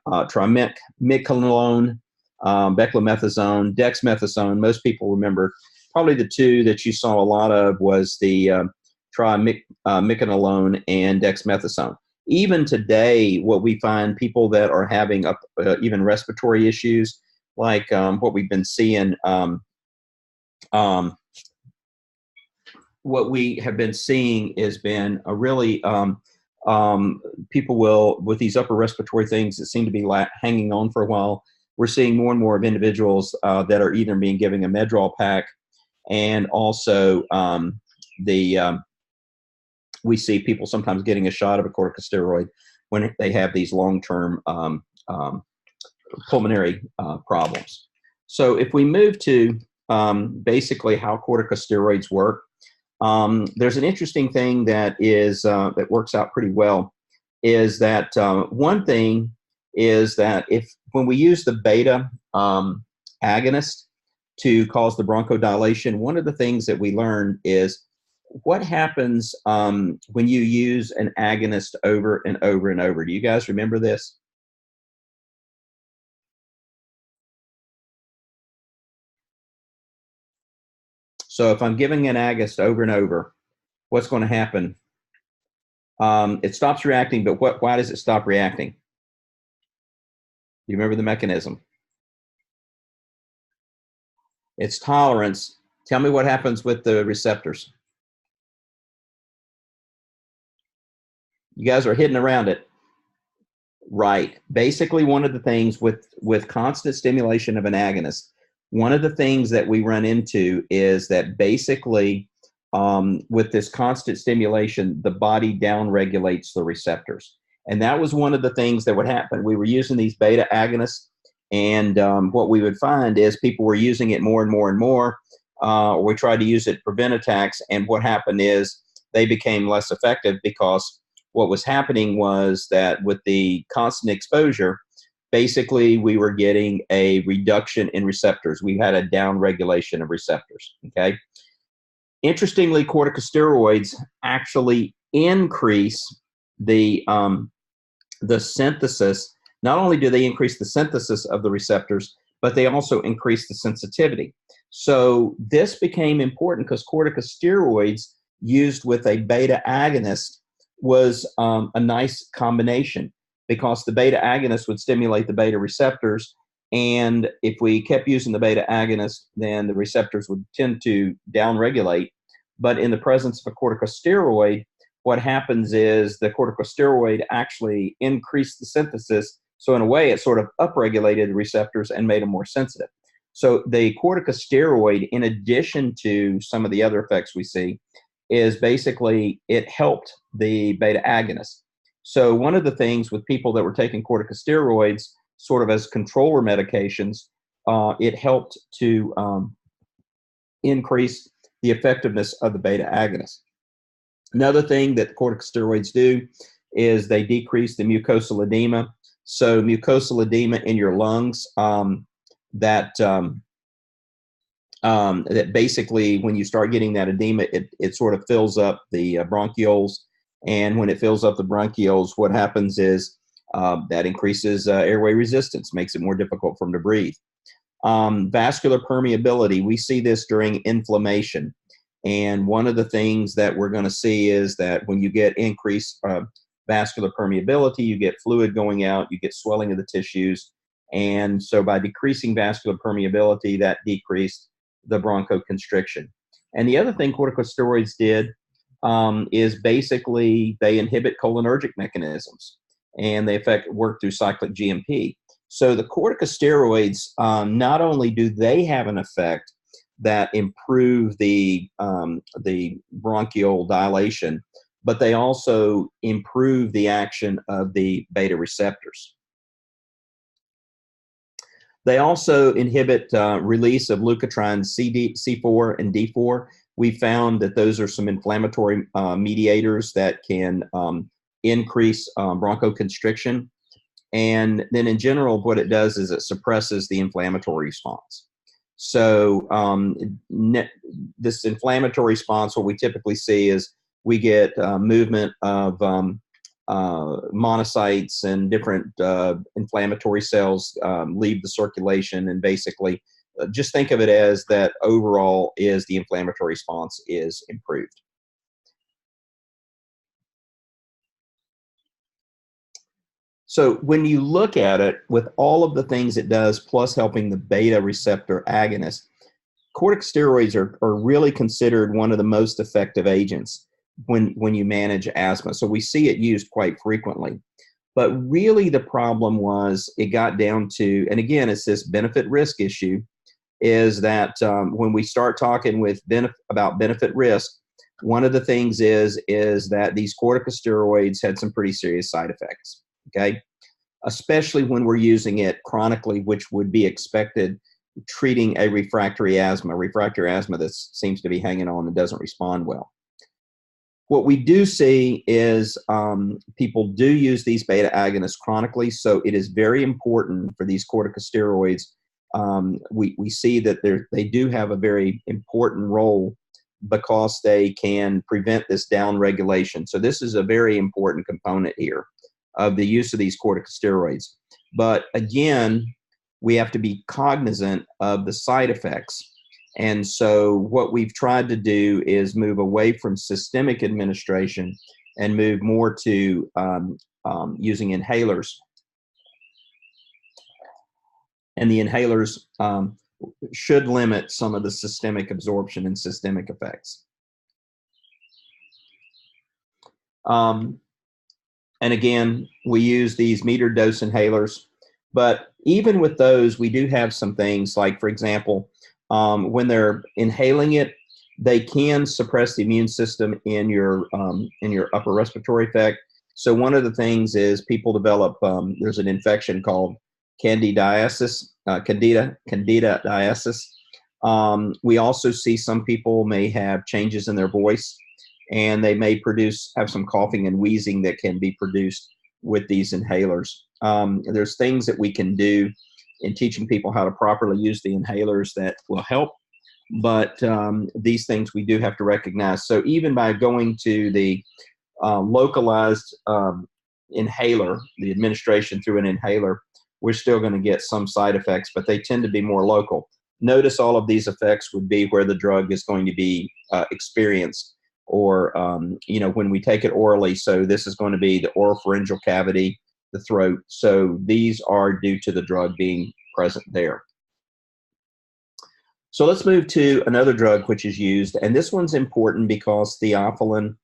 beclomethasone, dexamethasone. Most people remember probably the 2 that you saw a lot of was the Trimicolone and dexamethasone. Even today, what we find, people that are having even respiratory issues, like what we've been seeing, what we have been seeing has been a really, people will, with these upper respiratory things that seem to be hanging on for a while, we're seeing more and more of individuals that are either being given a Medrol pack, and also we see people sometimes getting a shot of a corticosteroid when they have these long-term pulmonary problems. So if we move to basically how corticosteroids work, there's an interesting thing that is that works out pretty well, is that one thing is that when we use the beta agonist to cause the bronchodilation, one of the things that we learned is what happens when you use an agonist over and over and over. Do you guys remember this? So if I'm giving an agonist over and over, what's going to happen? It stops reacting, but why does it stop reacting? You remember the mechanism? It's tolerance. Tell me what happens with the receptors. You guys are hidden around it. Right. Basically, one of the things with constant stimulation of an agonist, one of the things that we run into is that basically with this constant stimulation, the body downregulates the receptors. And that was one of the things that would happen. We were using these beta agonists, and what we would find is people were using it more and more and more. We tried to use it to prevent attacks, and what happened is they became less effective because what was happening was that with the constant exposure, basically we were getting a reduction in receptors. We had a downregulation of receptors, okay? Interestingly, corticosteroids actually increase the synthesis. Not only do they increase the synthesis of the receptors, but they also increase the sensitivity. So this became important because corticosteroids used with a beta agonist was a nice combination, because the beta agonist would stimulate the beta receptors, and if we kept using the beta agonist, then the receptors would tend to downregulate. But in the presence of a corticosteroid, what happens is the corticosteroid actually increased the synthesis. So in a way, it sort of upregulated the receptors and made them more sensitive. So the corticosteroid, in addition to some of the other effects we see, is basically it helped the beta agonist. So one of the things with people that were taking corticosteroids sort of as controller medications, it helped to increase the effectiveness of the beta agonist. Another thing that corticosteroids do is they decrease the mucosal edema. So mucosal edema in your lungs, that basically when you start getting that edema, it sort of fills up the bronchioles. And when it fills up the bronchioles, what happens is that increases airway resistance, makes it more difficult for them to breathe. Vascular permeability, we see this during inflammation. And one of the things that we're going to see is that when you get increased vascular permeability, you get fluid going out, you get swelling of the tissues. And so by decreasing vascular permeability, that decreased the bronchoconstriction. And the other thing corticosteroids did is basically they inhibit cholinergic mechanisms, and they work through cyclic GMP. So the corticosteroids, not only do they have an effect that improve the bronchial dilation, but they also improve the action of the beta receptors. They also inhibit release of leukotrienes C4 and D4. We found that those are some inflammatory mediators that can increase bronchoconstriction. And then in general, what it does is it suppresses the inflammatory response. So this inflammatory response, what we typically see is we get movement of monocytes and different inflammatory cells leave the circulation, and basically just think of it as that overall is the inflammatory response is improved. So when you look at it with all of the things it does, plus helping the beta receptor agonist, corticosteroids are really considered one of the most effective agents when you manage asthma. So we see it used quite frequently. But really the problem was it got down to, and again, it's this benefit risk issue, is that when we start talking with about benefit risk, one of the things is that these corticosteroids had some pretty serious side effects, okay? Especially when we're using it chronically, which would be expected treating a refractory asthma that seems to be hanging on and doesn't respond well. What we do see is people do use these beta agonists chronically, so it is very important for these corticosteroids. We see that they do have a very important role because they can prevent this downregulation. So this is a very important component here of the use of these corticosteroids. But again, we have to be cognizant of the side effects. And so what we've tried to do is move away from systemic administration and move more to using inhalers. And the inhalers should limit some of the systemic absorption and systemic effects. And again, we use these metered dose inhalers. But even with those, we do have some things like, for example, when they're inhaling it, they can suppress the immune system in your upper respiratory tract. So one of the things is people develop, there's an infection called candidiasis. We also see some people may have changes in their voice, and they may have some coughing and wheezing that can be produced with these inhalers. There's things that we can do in teaching people how to properly use the inhalers that will help, but these things we do have to recognize. So even by going to the localized inhaler, the administration through an inhaler, we're still going to get some side effects, but they tend to be more local. Notice all of these effects would be where the drug is going to be experienced, or when we take it orally. So this is going to be the oropharyngeal cavity, the throat. So these are due to the drug being present there. So let's move to another drug which is used, and this one's important because theophylline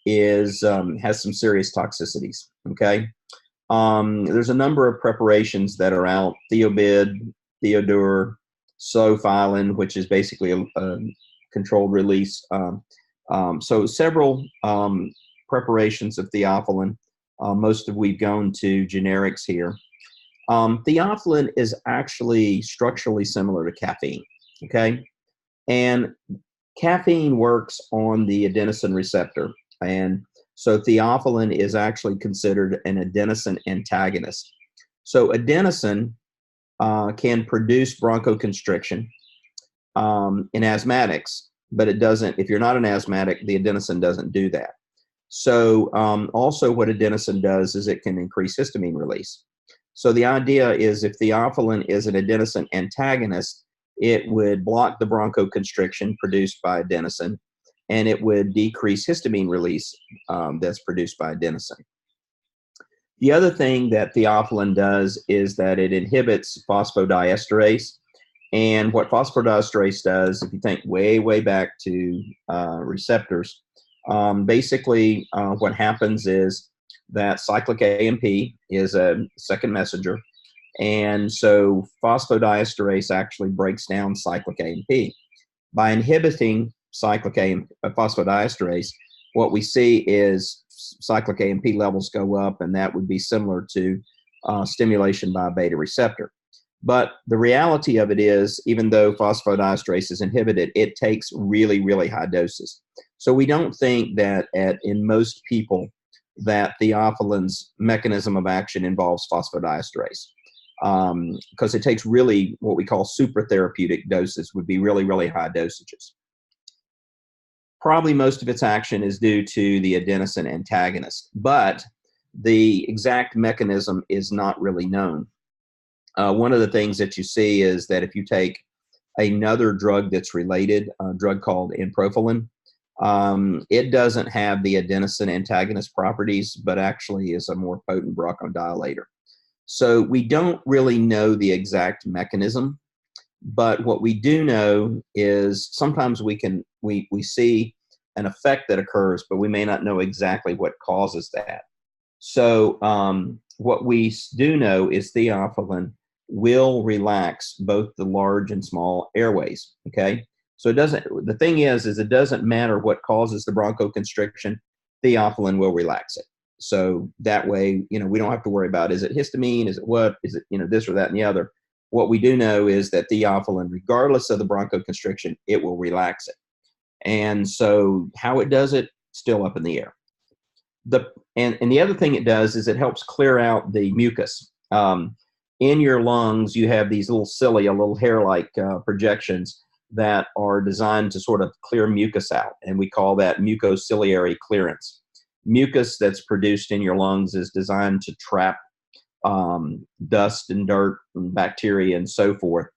has some serious toxicities. Okay, there's a number of preparations that are out: Theobid, Theodur, Theophylline, which is basically a controlled release. So several preparations of theophylline. Most of we've gone to generics here. Theophylline is actually structurally similar to caffeine. Okay, and caffeine works on the adenosine receptor, and so theophylline is actually considered an adenosine antagonist. So adenosine can produce bronchoconstriction in asthmatics, but it doesn't. If you're not an asthmatic, the adenosine doesn't do that. So also what adenosine does is it can increase histamine release. So the idea is if theophylline is an adenosine antagonist, it would block the bronchoconstriction produced by adenosine, and it would decrease histamine release that's produced by adenosine. The other thing that theophylline does is that it inhibits phosphodiesterase. And what phosphodiesterase does, if you think way, way back to receptors, basically what happens is that cyclic AMP is a second messenger. And so phosphodiesterase actually breaks down cyclic AMP. By inhibiting cyclic phosphodiesterase, what we see is cyclic AMP levels go up, and that would be similar to stimulation by a beta receptor. But the reality of it is, even though phosphodiesterase is inhibited, it takes really, really high doses. So we don't think that in most people that theophylline's mechanism of action involves phosphodiesterase. Because it takes really what we call super therapeutic doses, would be really, really high dosages. Probably most of its action is due to the adenosine antagonist, but the exact mechanism is not really known. One of the things that you see is that if you take another drug that's related, a drug called Improfilin, it doesn't have the adenosine antagonist properties, but actually is a more potent bronchodilator. So we don't really know the exact mechanism, but what we do know is sometimes we see an effect that occurs, but we may not know exactly what causes that. So what we do know is theophylline will relax both the large and small airways. Okay, so the thing is it doesn't matter what causes the bronchoconstriction, theophylline will relax it. So that way, we don't have to worry about, is it histamine? Is it what? Is it, this or that and the other? What we do know is that theophylline, regardless of the bronchoconstriction, it will relax it. And so how it does it, still up in the air. And the other thing it does is it helps clear out the mucus. In your lungs, you have these little cilia, little hair-like projections that are designed to sort of clear mucus out, and we call that mucociliary clearance. Mucus that's produced in your lungs is designed to trap dust and dirt and bacteria and so forth.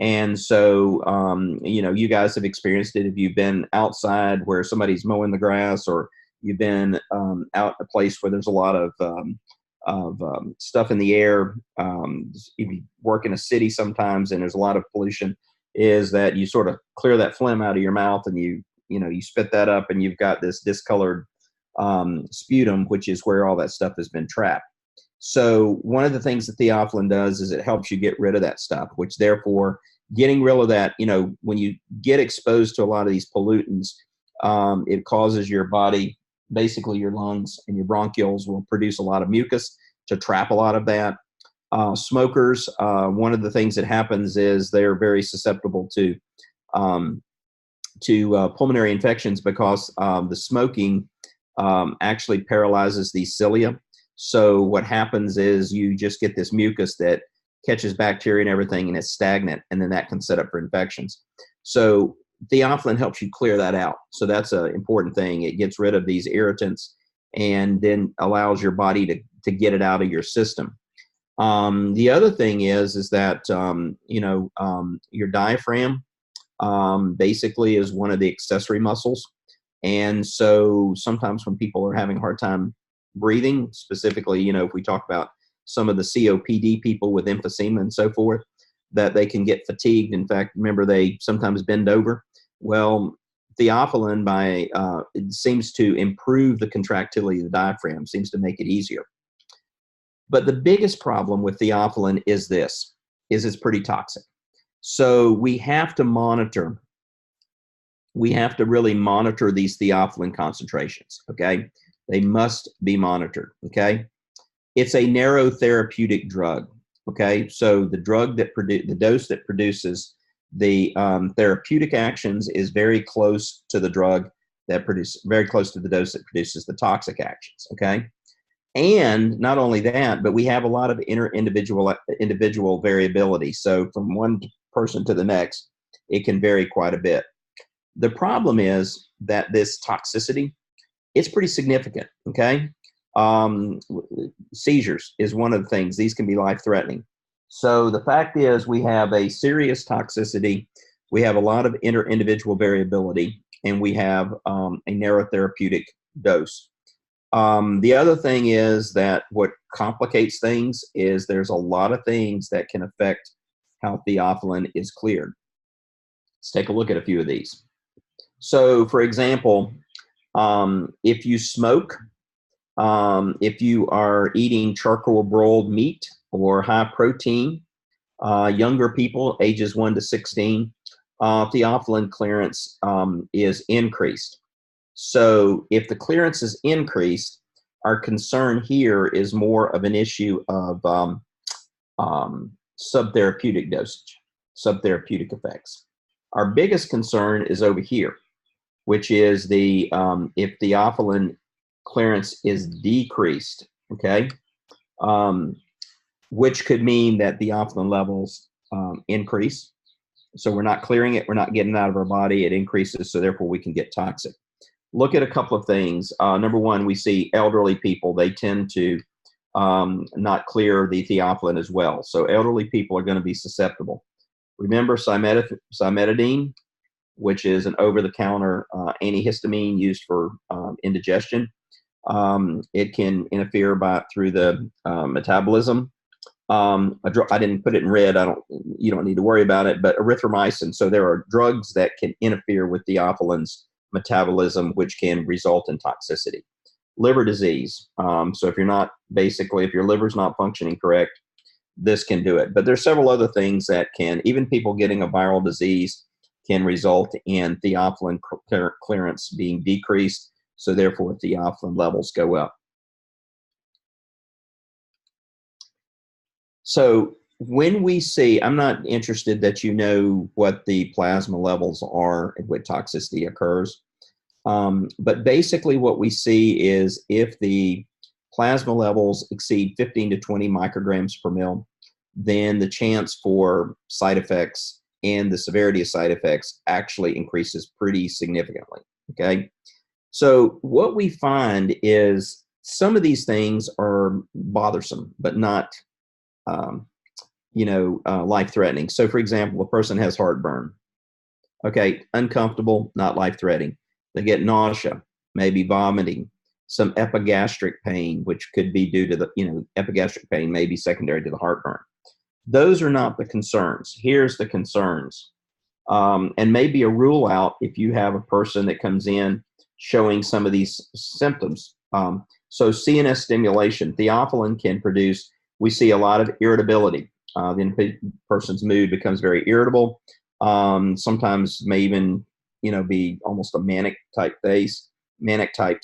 And so, you guys have experienced it if you've been outside where somebody's mowing the grass, or you've been out in a place where there's a lot of stuff in the air. If you work in a city sometimes and there's a lot of pollution, is that you sort of clear that phlegm out of your mouth, and you spit that up, and you've got this discolored sputum, which is where all that stuff has been trapped. So one of the things that theophylline does is it helps you get rid of that stuff, which therefore getting rid of that, when you get exposed to a lot of these pollutants, it causes your body, basically your lungs and your bronchioles will produce a lot of mucus to trap a lot of that. Smokers, one of the things that happens is they're very susceptible to pulmonary infections because the smoking actually paralyzes these cilia. So what happens is you just get this mucus that catches bacteria and everything, and it's stagnant, and then that can set up for infections. So theophylline helps you clear that out. So that's an important thing. It gets rid of these irritants and then allows your body to get it out of your system. The other thing is that, your diaphragm basically is one of the accessory muscles. And so sometimes when people are having a hard time breathing, specifically, if we talk about some of the COPD people with emphysema and so forth, that they can get fatigued. In fact, remember, they sometimes bend over. Well, theophylline it seems to improve the contractility of the diaphragm, seems to make it easier. But the biggest problem with theophylline is it's pretty toxic. So we have to monitor. We have to really monitor these theophylline concentrations, okay? They must be monitored, okay? It's a narrow therapeutic drug, okay? So the dose that produces the therapeutic actions is very close to the dose that produces the toxic actions, okay? And not only that, but we have a lot of individual variability. So from one person to the next, it can vary quite a bit. The problem is that this toxicity, it's pretty significant, okay? Seizures is one of the things. These can be life-threatening. So the fact is we have a serious toxicity, we have a lot of individual variability, and we have a narrow therapeutic dose. The other thing is that what complicates things is there's a lot of things that can affect how theophylline is cleared. Let's take a look at a few of these. So, for example, if you smoke, if you are eating charcoal broiled meat or high protein, younger people, ages 1 to 16, theophylline clearance is increased. So if the clearance is increased, our concern here is more of an issue of subtherapeutic dosage, subtherapeutic effects. Our biggest concern is over here, which is if theophylline clearance is decreased, okay, which could mean that theophylline levels increase. So we're not clearing it, we're not getting it out of our body, it increases, so therefore we can get toxic. Look at a couple of things. Number one, we see elderly people, they tend to not clear the theophylline as well. So elderly people are going to be susceptible. Remember cimetidine, which is an over-the-counter antihistamine used for indigestion. It can interfere through the metabolism. I didn't put it in red. You don't need to worry about it. But erythromycin. So there are drugs that can interfere with theophylline's metabolism, which can result in toxicity. Liver disease. So if your liver's not functioning correct, this can do it. But there's several other things that can, even people getting a viral disease can result in theophylline clearance being decreased. So therefore theophylline levels go up. So when we see, I'm not interested that you know what the plasma levels are and what toxicity occurs. But basically what we see is if the plasma levels exceed 15 to 20 micrograms per mil, then the chance for side effects and the severity of side effects actually increases pretty significantly, okay? So what we find is some of these things are bothersome, but not, life-threatening. So for example, a person has heartburn. Okay, uncomfortable, not life-threatening. They get nausea, maybe vomiting, some epigastric pain, which could be due to epigastric pain may be secondary to the heartburn. Those are not the concerns. Here's the concerns. And maybe a rule out if you have a person that comes in showing some of these symptoms. So CNS stimulation, theophylline can produce, we see a lot of irritability. The person's mood becomes very irritable. Sometimes may even, be almost a manic type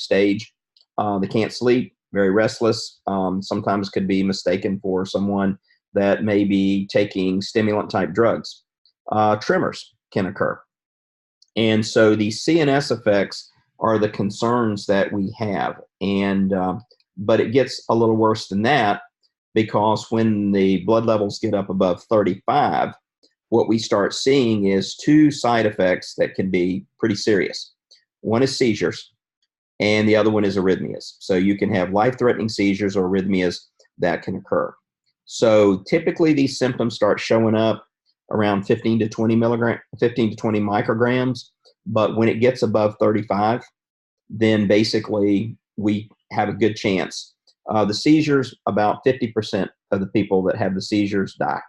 stage. They can't sleep, very restless. Sometimes could be mistaken for someone that may be taking stimulant type drugs. Tremors can occur. And so these CNS effects are the concerns that we have. And, but it gets a little worse than that, because when the blood levels get up above 35, what we start seeing is two side effects that can be pretty serious. One is seizures, and the other one is arrhythmias. So you can have life-threatening seizures or arrhythmias that can occur. So typically these symptoms start showing up around 15 to 20 micrograms. But when it gets above 35, then basically we have a good chance. The seizures, about 50% of the people that have the seizures die.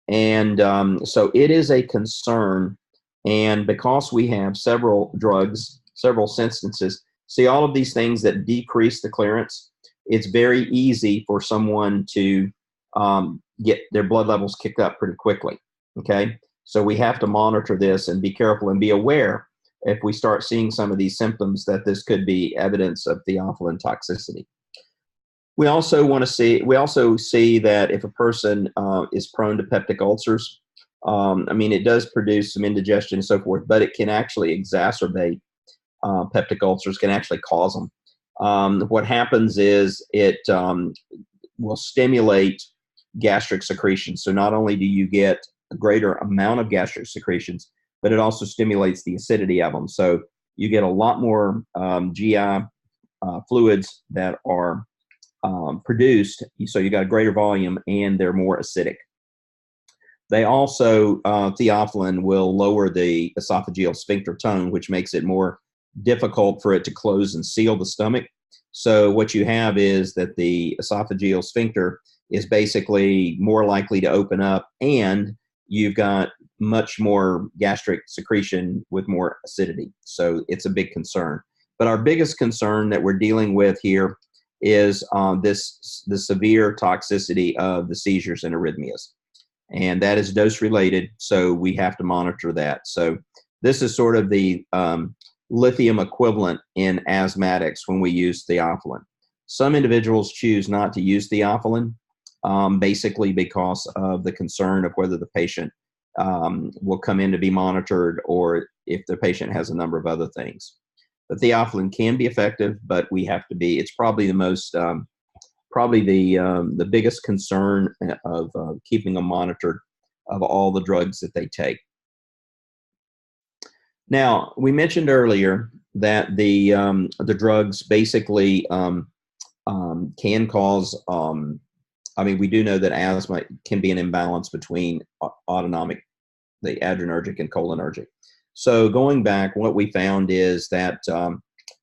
And so it is a concern. And because we have several drugs, several substances, see all of these things that decrease the clearance, it's very easy for someone to get their blood levels kicked up pretty quickly. Okay. So we have to monitor this and be careful and be aware if we start seeing some of these symptoms that this could be evidence of theophylline toxicity. We also see that if a person is prone to peptic ulcers, I mean, it does produce some indigestion and so forth, but it can actually exacerbate peptic ulcers, can actually cause them. What happens is it will stimulate gastric secretions. So not only do you get a greater amount of gastric secretions, but it also stimulates the acidity of them. So you get a lot more GI fluids that are produced, so you got a greater volume and they're more acidic. They also, theophylline will lower the esophageal sphincter tone, which makes it more difficult for it to close and seal the stomach. So what you have is that the esophageal sphincter is basically more likely to open up, and you've got much more gastric secretion with more acidity. So it's a big concern. But our biggest concern that we're dealing with here is the severe toxicity of the seizures and arrhythmias. And that is dose related, so we have to monitor that. So this is sort of the lithium equivalent in asthmatics when we use theophylline. Some individuals choose not to use theophylline, basically because of the concern of whether the patient will come in to be monitored or if the patient has a number of other things. The theophylline can be effective, but we have to be, it's probably the most, the biggest concern of keeping them monitored of all the drugs that they take. Now, we mentioned earlier that the drugs basically can cause, I mean, we do know that asthma can be an imbalance between autonomic, the adrenergic and cholinergic. So going back, what we found is that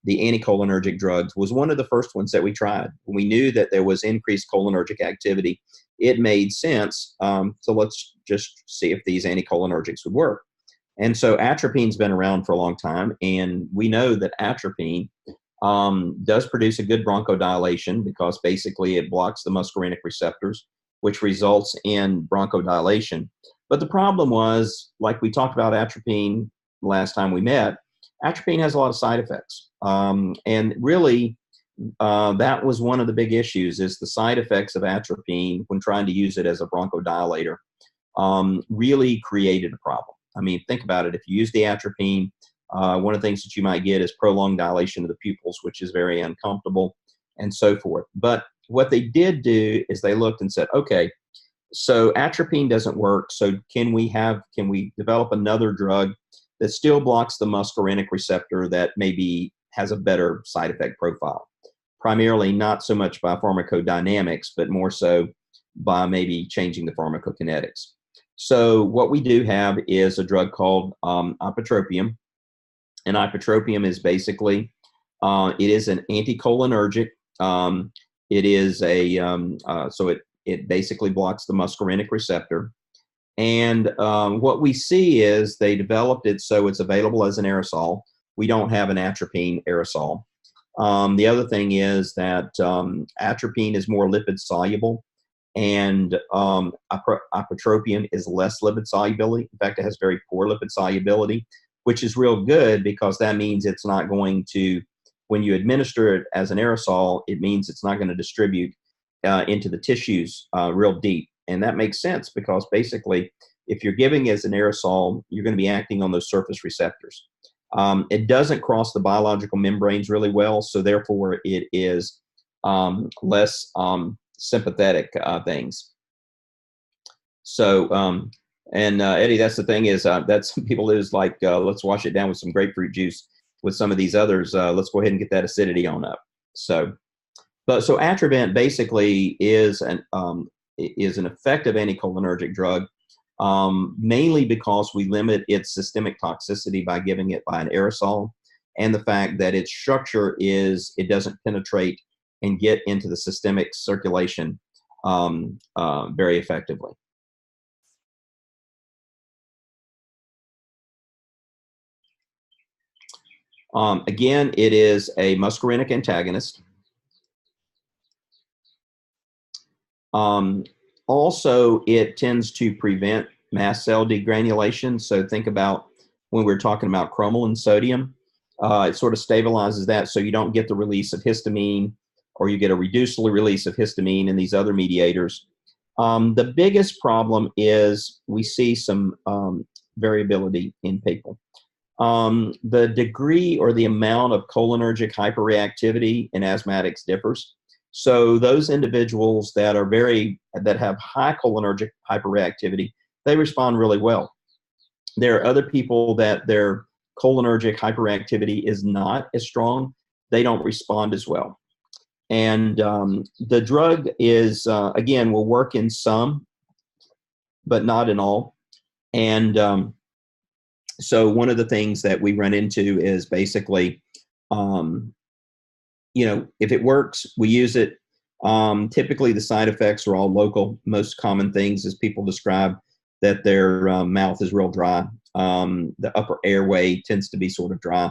the anticholinergic drugs was one of the first ones that we tried. When we knew that there was increased cholinergic activity, it made sense. So let's just see if these anticholinergics would work. And so atropine's been around for a long time, and we know that atropine does produce a good bronchodilation because basically it blocks the muscarinic receptors, which results in bronchodilation. But the problem was, like we talked about atropine last time we met, atropine has a lot of side effects. And really, that was one of the big issues, is the side effects of atropine when trying to use it as a bronchodilator really created a problem. I mean, think about it. If you use the atropine, one of the things that you might get is prolonged dilation of the pupils, which is very uncomfortable, and so forth. But what they did do is they looked and said, okay, so atropine doesn't work. So can we develop another drug that still blocks the muscarinic receptor that maybe has a better side effect profile? Primarily not so much by pharmacodynamics, but more so by maybe changing the pharmacokinetics. So what we do have is a drug called ipratropium. And ipratropium is basically, it is an anticholinergic. It is so it basically blocks the muscarinic receptor. And what we see is they developed it so it's available as an aerosol. We don't have an atropine aerosol. The other thing is that atropine is more lipid soluble, and ipratropium is less lipid solubility. In fact, it has very poor lipid solubility, which is real good because that means it's not going to, when you administer it as an aerosol, it means it's not going to distribute into the tissues real deep. And that makes sense because basically, if you're giving it as an aerosol, you're going to be acting on those surface receptors. It doesn't cross the biological membranes really well, so therefore it is less sympathetic things. So, Eddie, that's the thing is that's people is like, let's wash it down with some grapefruit juice. With some of these others, let's go ahead and get that acidity on up. So, so Atrovent basically is is an effective anticholinergic drug, mainly because we limit its systemic toxicity by giving it by an aerosol, and the fact that its structure is it doesn't penetrate and get into the systemic circulation very effectively. Again, it is a muscarinic antagonist. Also, it tends to prevent mast cell degranulation. So think about when we're talking about Chromel and Sodium, it sort of stabilizes that so you don't get the release of histamine, or you get a reduced release of histamine and these other mediators. The biggest problem is we see some variability in people. The degree or the amount of cholinergic hyperreactivity in asthmatics differs. So those individuals that have high cholinergic hyperreactivity, they respond really well. There are other people that their cholinergic hyperreactivity is not as strong. They don't respond as well. And the drug is, again, will work in some, but not in all. And so one of the things that we run into is basically, if it works, we use it. Typically, the side effects are all local. Most common things is people describe that their mouth is real dry. The upper airway tends to be sort of dry.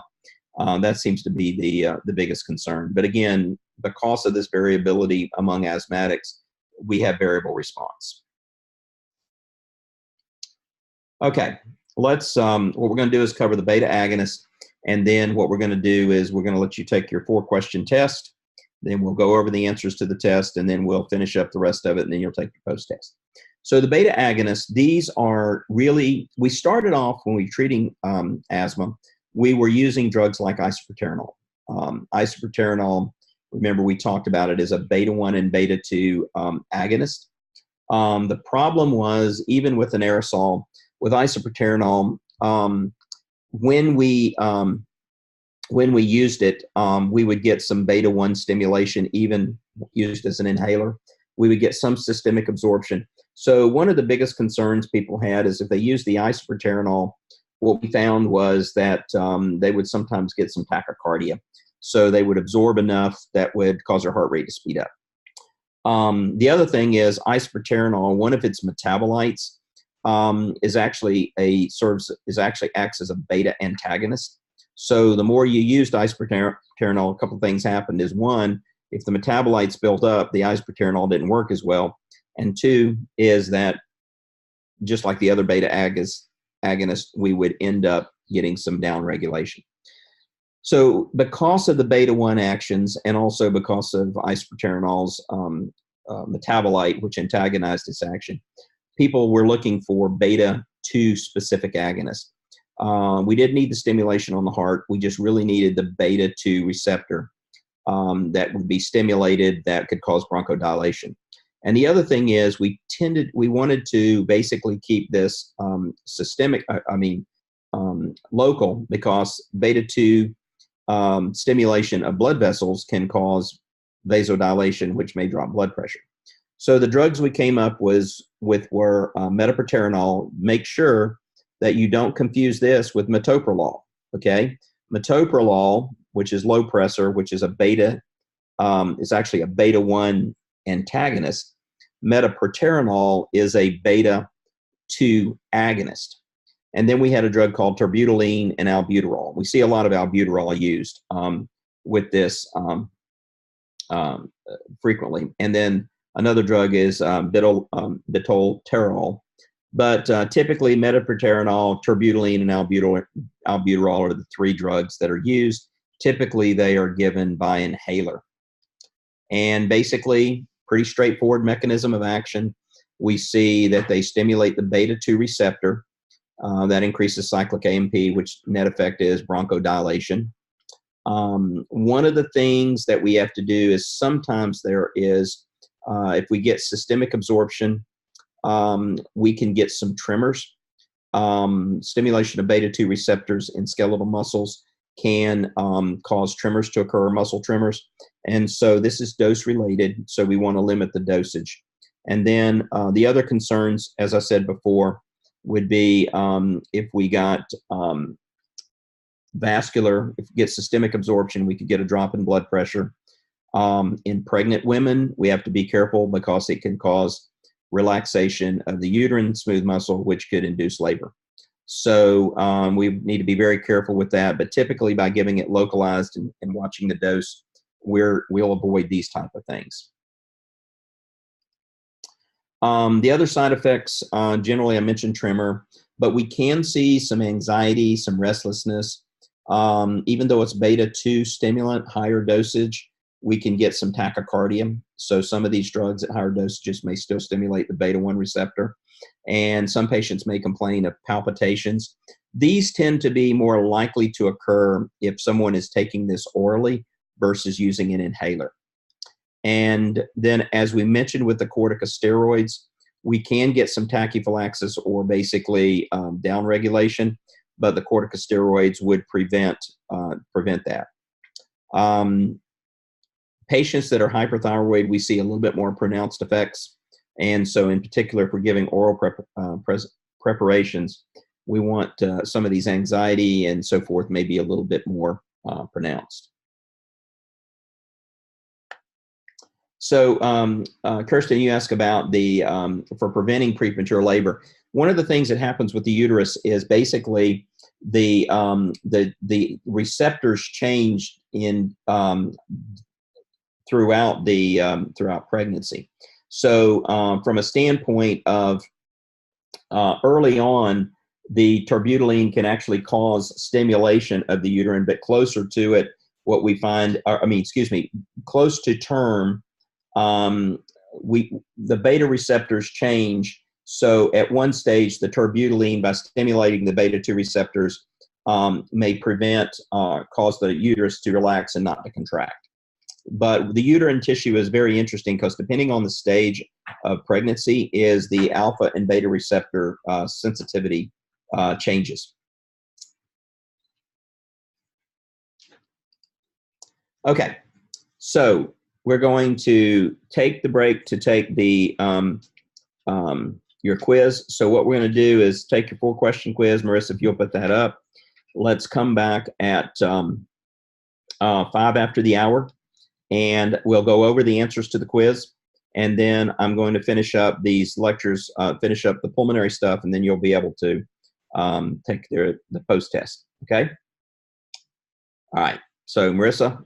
That seems to be the biggest concern. But again, because of this variability among asthmatics, we have variable response. Okay, let's. What we're going to do is cover the beta agonist, and then what we're going to do is we're going to let you take your 4-question test. Then we'll go over the answers to the test, and then we'll finish up the rest of it, and then you'll take your post-test. So the beta agonists, these are really, we started off when we were treating asthma, we were using drugs like isoproterenol. Isoproterenol, remember we talked about it as a beta-1 and beta-2 agonist. The problem was, even with an aerosol, with isoproterenol, when we used it, we would get some beta-1 stimulation, even used as an inhaler. We would get some systemic absorption. So one of the biggest concerns people had is if they used the isoproterenol, what we found was that they would sometimes get some tachycardia. So they would absorb enough that would cause their heart rate to speed up. The other thing is isoproterenol, one of its metabolites, actually acts as a beta antagonist. So the more you used isoproterenol, a couple of things happened. Is one, if the metabolites built up, the isoproterenol didn't work as well. And two is that just like the other beta agonist, we would end up getting some downregulation. So because of the beta-1 actions, and also because of isoproterenol's metabolite, which antagonized its action, people were looking for beta-2 specific agonists. We didn't need the stimulation on the heart. We just really needed the beta-2 receptor that would be stimulated that could cause bronchodilation. And the other thing is we wanted to basically keep this local, because beta-2 stimulation of blood vessels can cause vasodilation, which may drop blood pressure. So the drugs we came up with were metoprolol. Make sure that you don't confuse this with metoprolol, okay? Metoprolol, which is low pressor, which is a beta, is actually a beta-1 antagonist. Metoprolol is a beta-2 agonist. And then we had a drug called terbutaline and albuterol. We see a lot of albuterol used with this frequently. And then another drug is bitoterol. But typically metoprolol, terbutaline, and albuterol are the 3 drugs that are used. Typically, they are given by inhaler. And basically, pretty straightforward mechanism of action. We see that they stimulate the beta-2 receptor. That increases cyclic AMP, which net effect is bronchodilation. One of the things that we have to do is sometimes there is, if we get systemic absorption, we can get some tremors. Stimulation of beta-2 receptors in skeletal muscles can cause tremors to occur, muscle tremors. And so this is dose related, so we want to limit the dosage. And then the other concerns, as I said before, would be if we got vascular, if we get systemic absorption, we could get a drop in blood pressure. In pregnant women, we have to be careful because it can cause relaxation of the uterine smooth muscle, which could induce labor. So we need to be very careful with that. But typically, by giving it localized and watching the dose, we'll avoid these type of things. The other side effects, generally, I mentioned tremor, but we can see some anxiety, some restlessness. Even though it's beta-2 stimulant, higher dosage, we can get some tachycardia. So some of these drugs at higher dosages may still stimulate the beta-1 receptor. And some patients may complain of palpitations. These tend to be more likely to occur if someone is taking this orally versus using an inhaler. And then, as we mentioned with the corticosteroids, we can get some tachyphylaxis or basically downregulation, but the corticosteroids would prevent that. Patients that are hyperthyroid, we see a little bit more pronounced effects. And so in particular, if we're giving oral preparations, we want some of these anxiety and so forth may be a little bit more pronounced. So Kirsten, you asked about for preventing premature labor. One of the things that happens with the uterus is basically the receptors change in throughout pregnancy. So from a standpoint of early on, the terbutaline can actually cause stimulation of the uterine, but closer to it, what we find, close to term, the beta receptors change. So at one stage, the terbutaline, by stimulating the beta-2 receptors, may cause the uterus to relax and not to contract. But the uterine tissue is very interesting because depending on the stage of pregnancy is the alpha and beta receptor sensitivity changes. Okay, so we're going to take the break to take your quiz. So what we're going to do is take your 4-question quiz. Marissa, if you'll put that up. Let's come back at 5 after the hour, and we'll go over the answers to the quiz. And then I'm going to finish up these lectures, finish up the pulmonary stuff, and then you'll be able to take the post-test. Okay? All right. So, Marissa.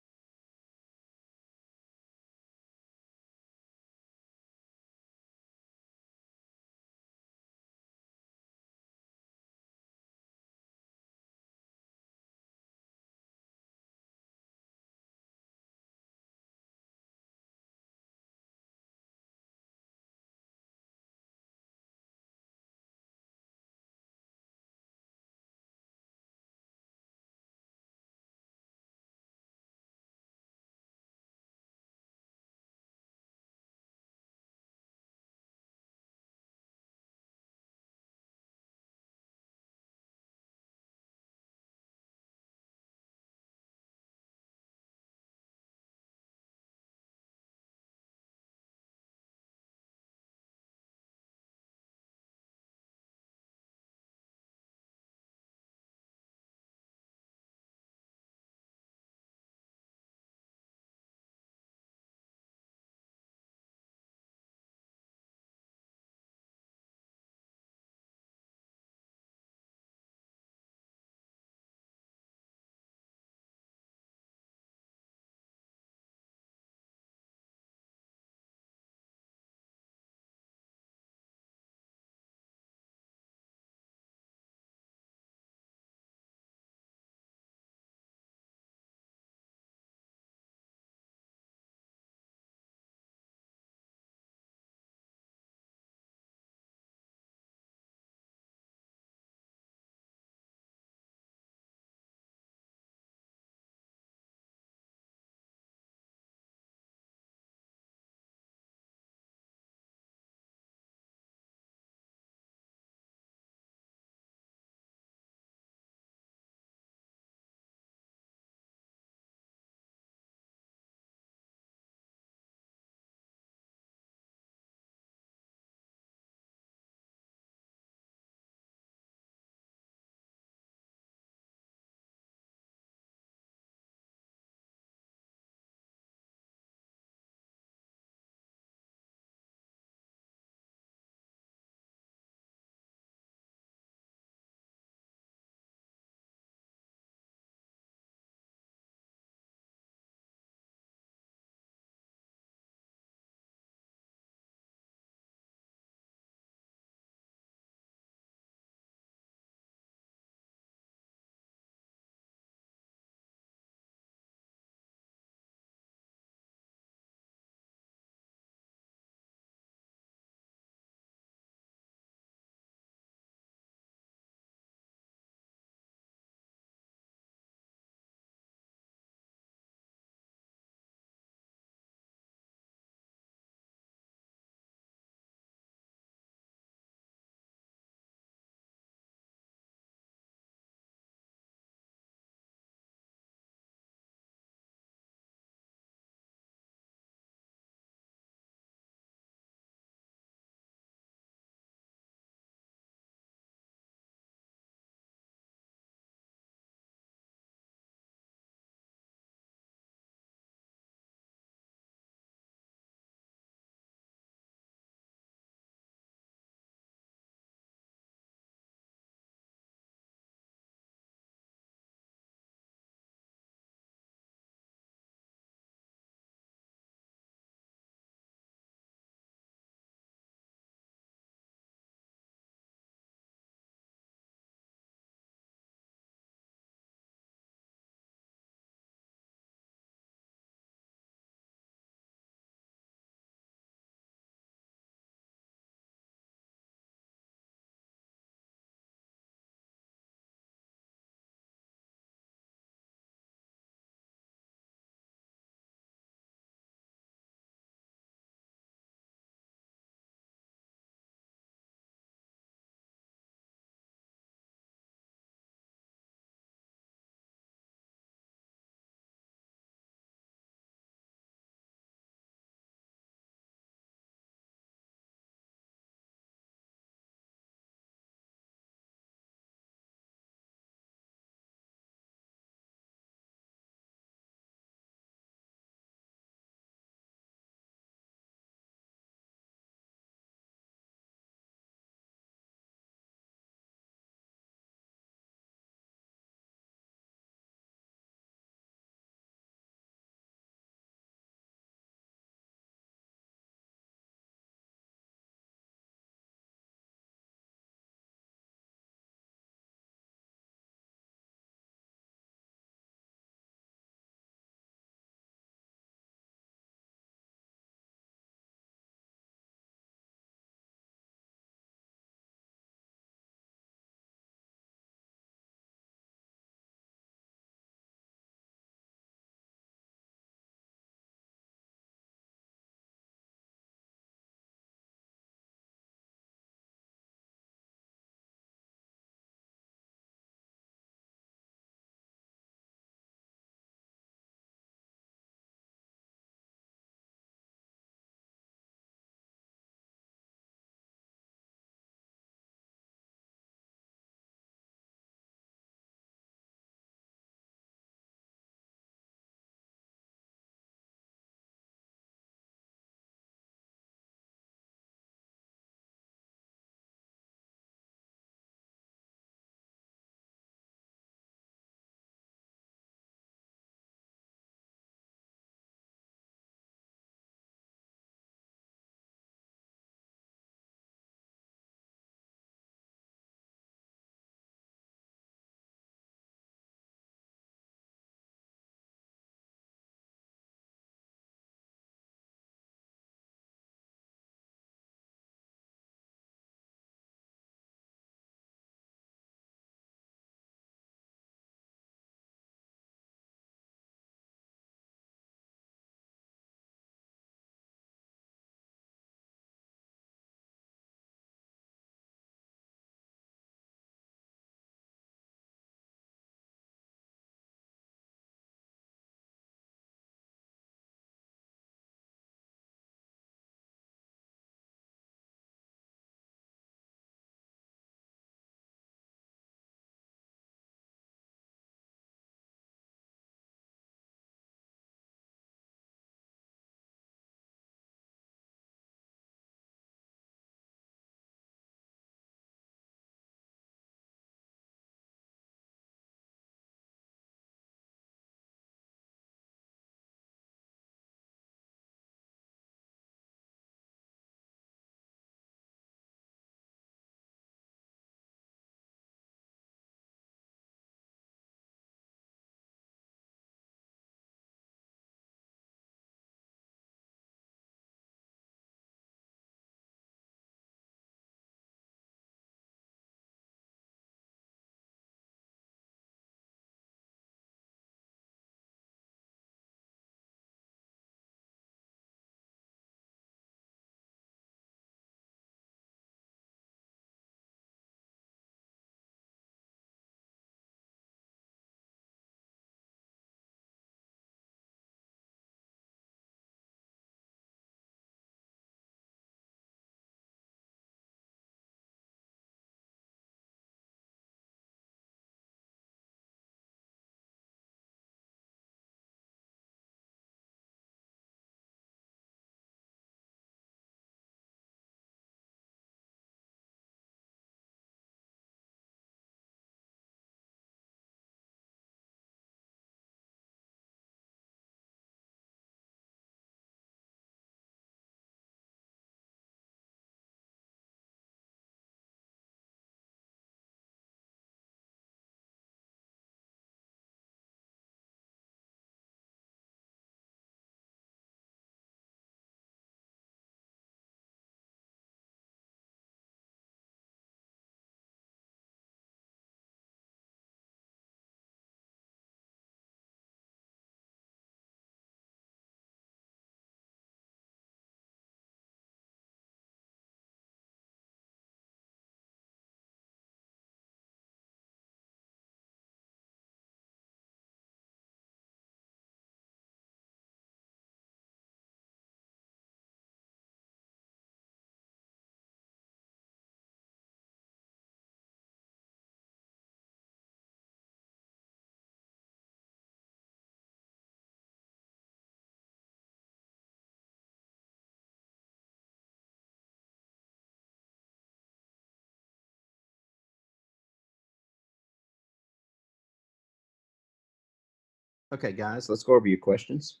Okay, guys, let's go over your questions.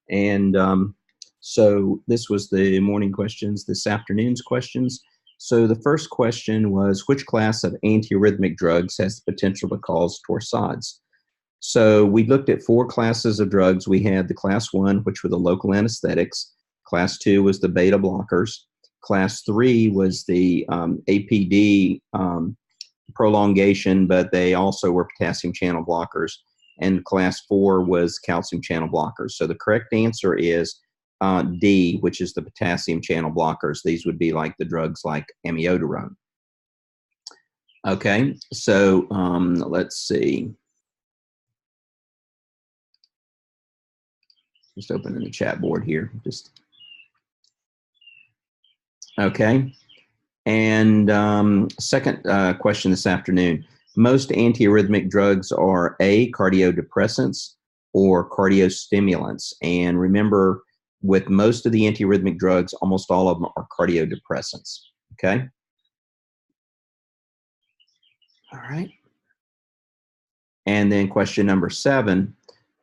And so this was the morning questions, this afternoon's questions. So the first question was, which class of antiarrhythmic drugs has the potential to cause torsades? So we looked at 4 classes of drugs. We had the class 1, which were the local anesthetics. Class 2 was the beta blockers. Class 3 was the APD prolongation, but they also were potassium channel blockers. And class 4 was calcium channel blockers. So the correct answer is D, which is the potassium channel blockers. These would be like the drugs like amiodarone. Okay, so let's see. Just opening the chat board here. Okay. And second question this afternoon. Most antiarrhythmic drugs are A, cardiodepressants or cardiostimulants. And remember, with most of the antiarrhythmic drugs, almost all of them are cardiodepressants. Okay? All right. And then question number 7,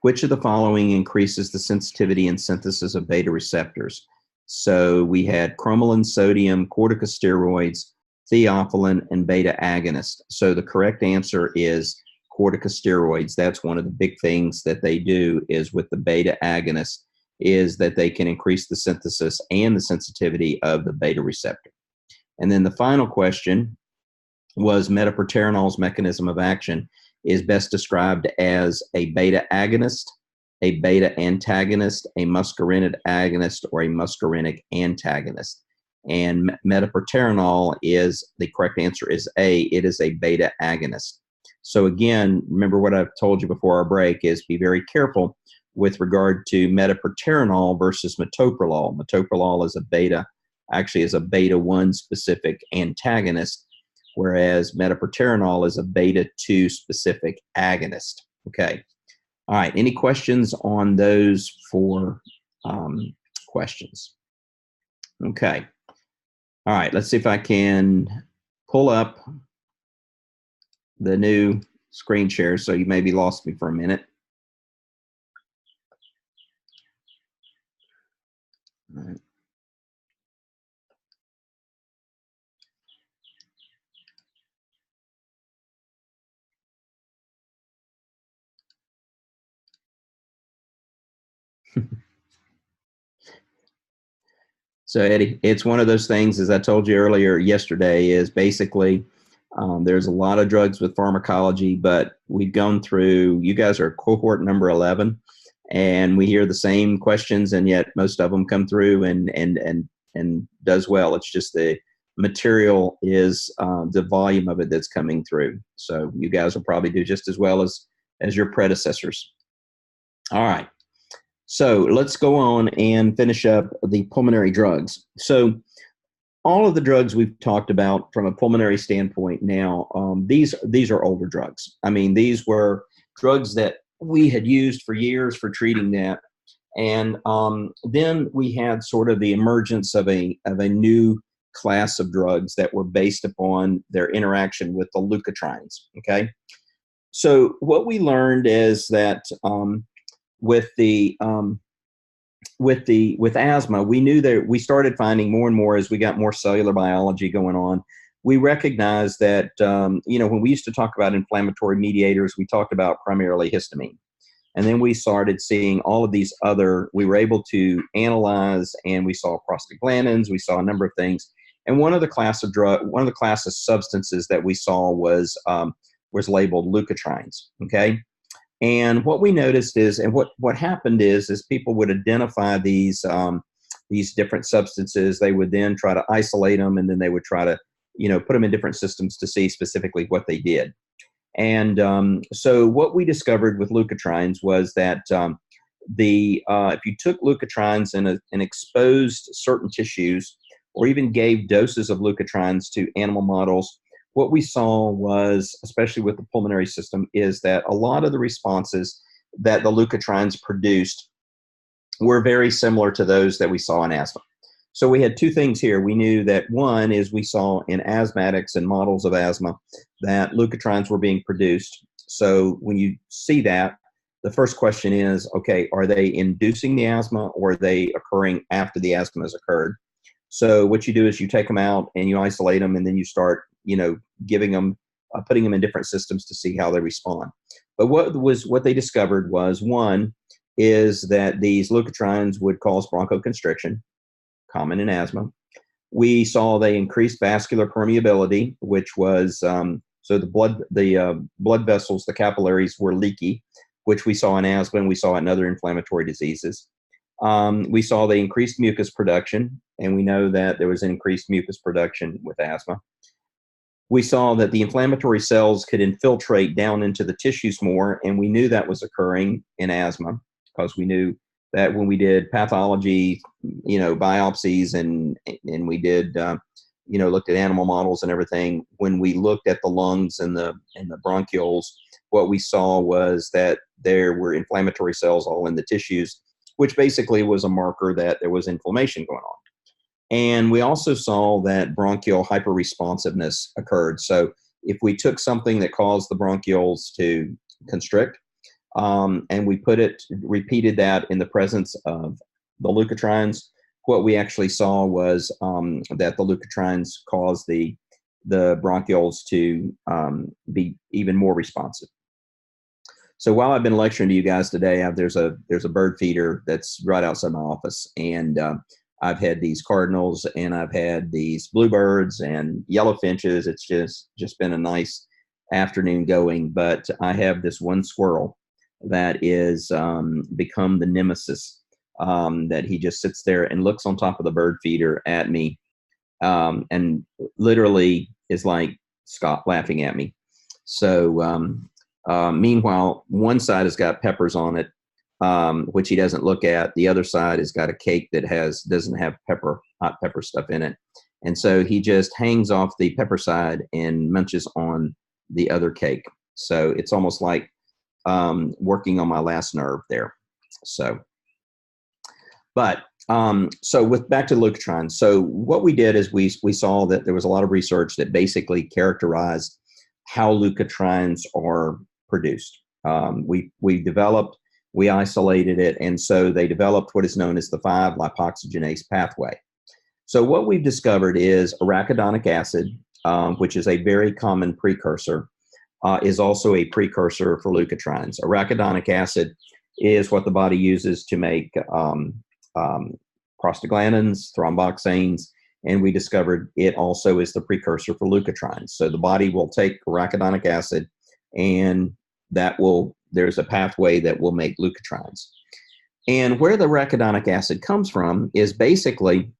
which of the following increases the sensitivity and synthesis of beta receptors? So we had Chromel and Sodium, corticosteroids, Theophylline, and beta agonist. So the correct answer is corticosteroids. That's one of the big things that they do is with the beta agonist is that they can increase the synthesis and the sensitivity of the beta receptor. And then the final question was metaproterenol's mechanism of action is best described as a beta agonist, a beta antagonist, a muscarinic agonist, or a muscarinic antagonist. And metaproterenol is, the correct answer is A, it is a beta agonist. So again, remember what I've told you before our break is be very careful with regard to metaproterenol versus metoprolol. Metoprolol is a beta, actually is a beta 1 specific antagonist, whereas metaproterenol is a beta 2 specific agonist. Okay. All right. Any questions on those 4 questions? Okay. All right. Let's see if I can pull up the new screen share. So you maybe lost me for a minute. All right. So Eddie, it's one of those things, as I told you earlier yesterday, is basically there's a lot of drugs with pharmacology, but we've gone through, you guys are cohort number 11, and we hear the same questions, and yet most of them come through and does well. It's just the material is the volume of it that's coming through. So you guys will probably do just as well as your predecessors. All right. So let's go on and finish up the pulmonary drugs. So all of the drugs we've talked about from a pulmonary standpoint now, these are older drugs. I mean, these were drugs that we had used for years for treating that. And then we had sort of the emergence of a new class of drugs that were based upon their interaction with the leukotrienes, okay? So what we learned is that with asthma, we knew that we started finding more and more as we got more cellular biology going on. We recognized that, when we used to talk about inflammatory mediators, we talked about primarily histamine. And then we started seeing all of these other, we were able to analyze, and we saw prostaglandins, we saw a number of things. And one of the class of substances that we saw was labeled leukotrienes, okay? And what we noticed is, and what happened is people would identify these different substances. They would then try to isolate them, and then they would try to, put them in different systems to see specifically what they did. And so what we discovered with leukotrienes was that if you took leukotrienes and exposed certain tissues, or even gave doses of leukotrienes to animal models, what we saw was, especially with the pulmonary system, is that a lot of the responses that the leukotrienes produced were very similar to those that we saw in asthma. So we had 2 things here. We knew that one is we saw in asthmatics and models of asthma that leukotrienes were being produced. So when you see that, the first question is, okay, are they inducing the asthma, or are they occurring after the asthma has occurred? So what you do is you take them out and you isolate them, and then you start, giving them, putting them in different systems to see how they respond. But what they discovered was, one is that these leukotrienes would cause bronchoconstriction, common in asthma. We saw they increased vascular permeability, which was so the blood vessels, the capillaries were leaky, which we saw in asthma and we saw in other inflammatory diseases. We saw they increased mucus production, and we know that there was increased mucus production with asthma. We saw that the inflammatory cells could infiltrate down into the tissues more, and we knew that was occurring in asthma because we knew that when we did pathology, biopsies, and we did, looked at animal models and everything. When we looked at the lungs and the bronchioles, what we saw was that there were inflammatory cells all in the tissues, which basically was a marker that there was inflammation going on. And we also saw that bronchial hyperresponsiveness occurred. So if we took something that caused the bronchioles to constrict, and we repeated that in the presence of the leukotrienes, what we actually saw was that the leukotrienes caused the bronchioles to be even more responsive. So while I've been lecturing to you guys today, there's a bird feeder that's right outside my office, and I've had these cardinals, and I've had these bluebirds and yellow finches. It's just been a nice afternoon going. But I have this one squirrel that is become the nemesis, that he just sits there and looks on top of the bird feeder at me, and literally is like Scott laughing at me. So meanwhile, one side has got peppers on it, which he doesn't look at. The other side has got a cake that doesn't have hot pepper stuff in it. And so he just hangs off the pepper side and munches on the other cake. So it's almost like working on my last nerve there. So, but back to leukotrienes. So what we did is we saw that there was a lot of research that basically characterized how leukotrienes are produced. We isolated it, and so they developed what is known as the 5-lipoxygenase pathway. So what we've discovered is arachidonic acid, which is a very common precursor, is also a precursor for leukotrienes. Arachidonic acid is what the body uses to make prostaglandins, thromboxanes, and we discovered it also is the precursor for leukotrienes. So the body will take arachidonic acid, and there's a pathway that will make leukotrienes. And where the arachidonic acid comes from is basically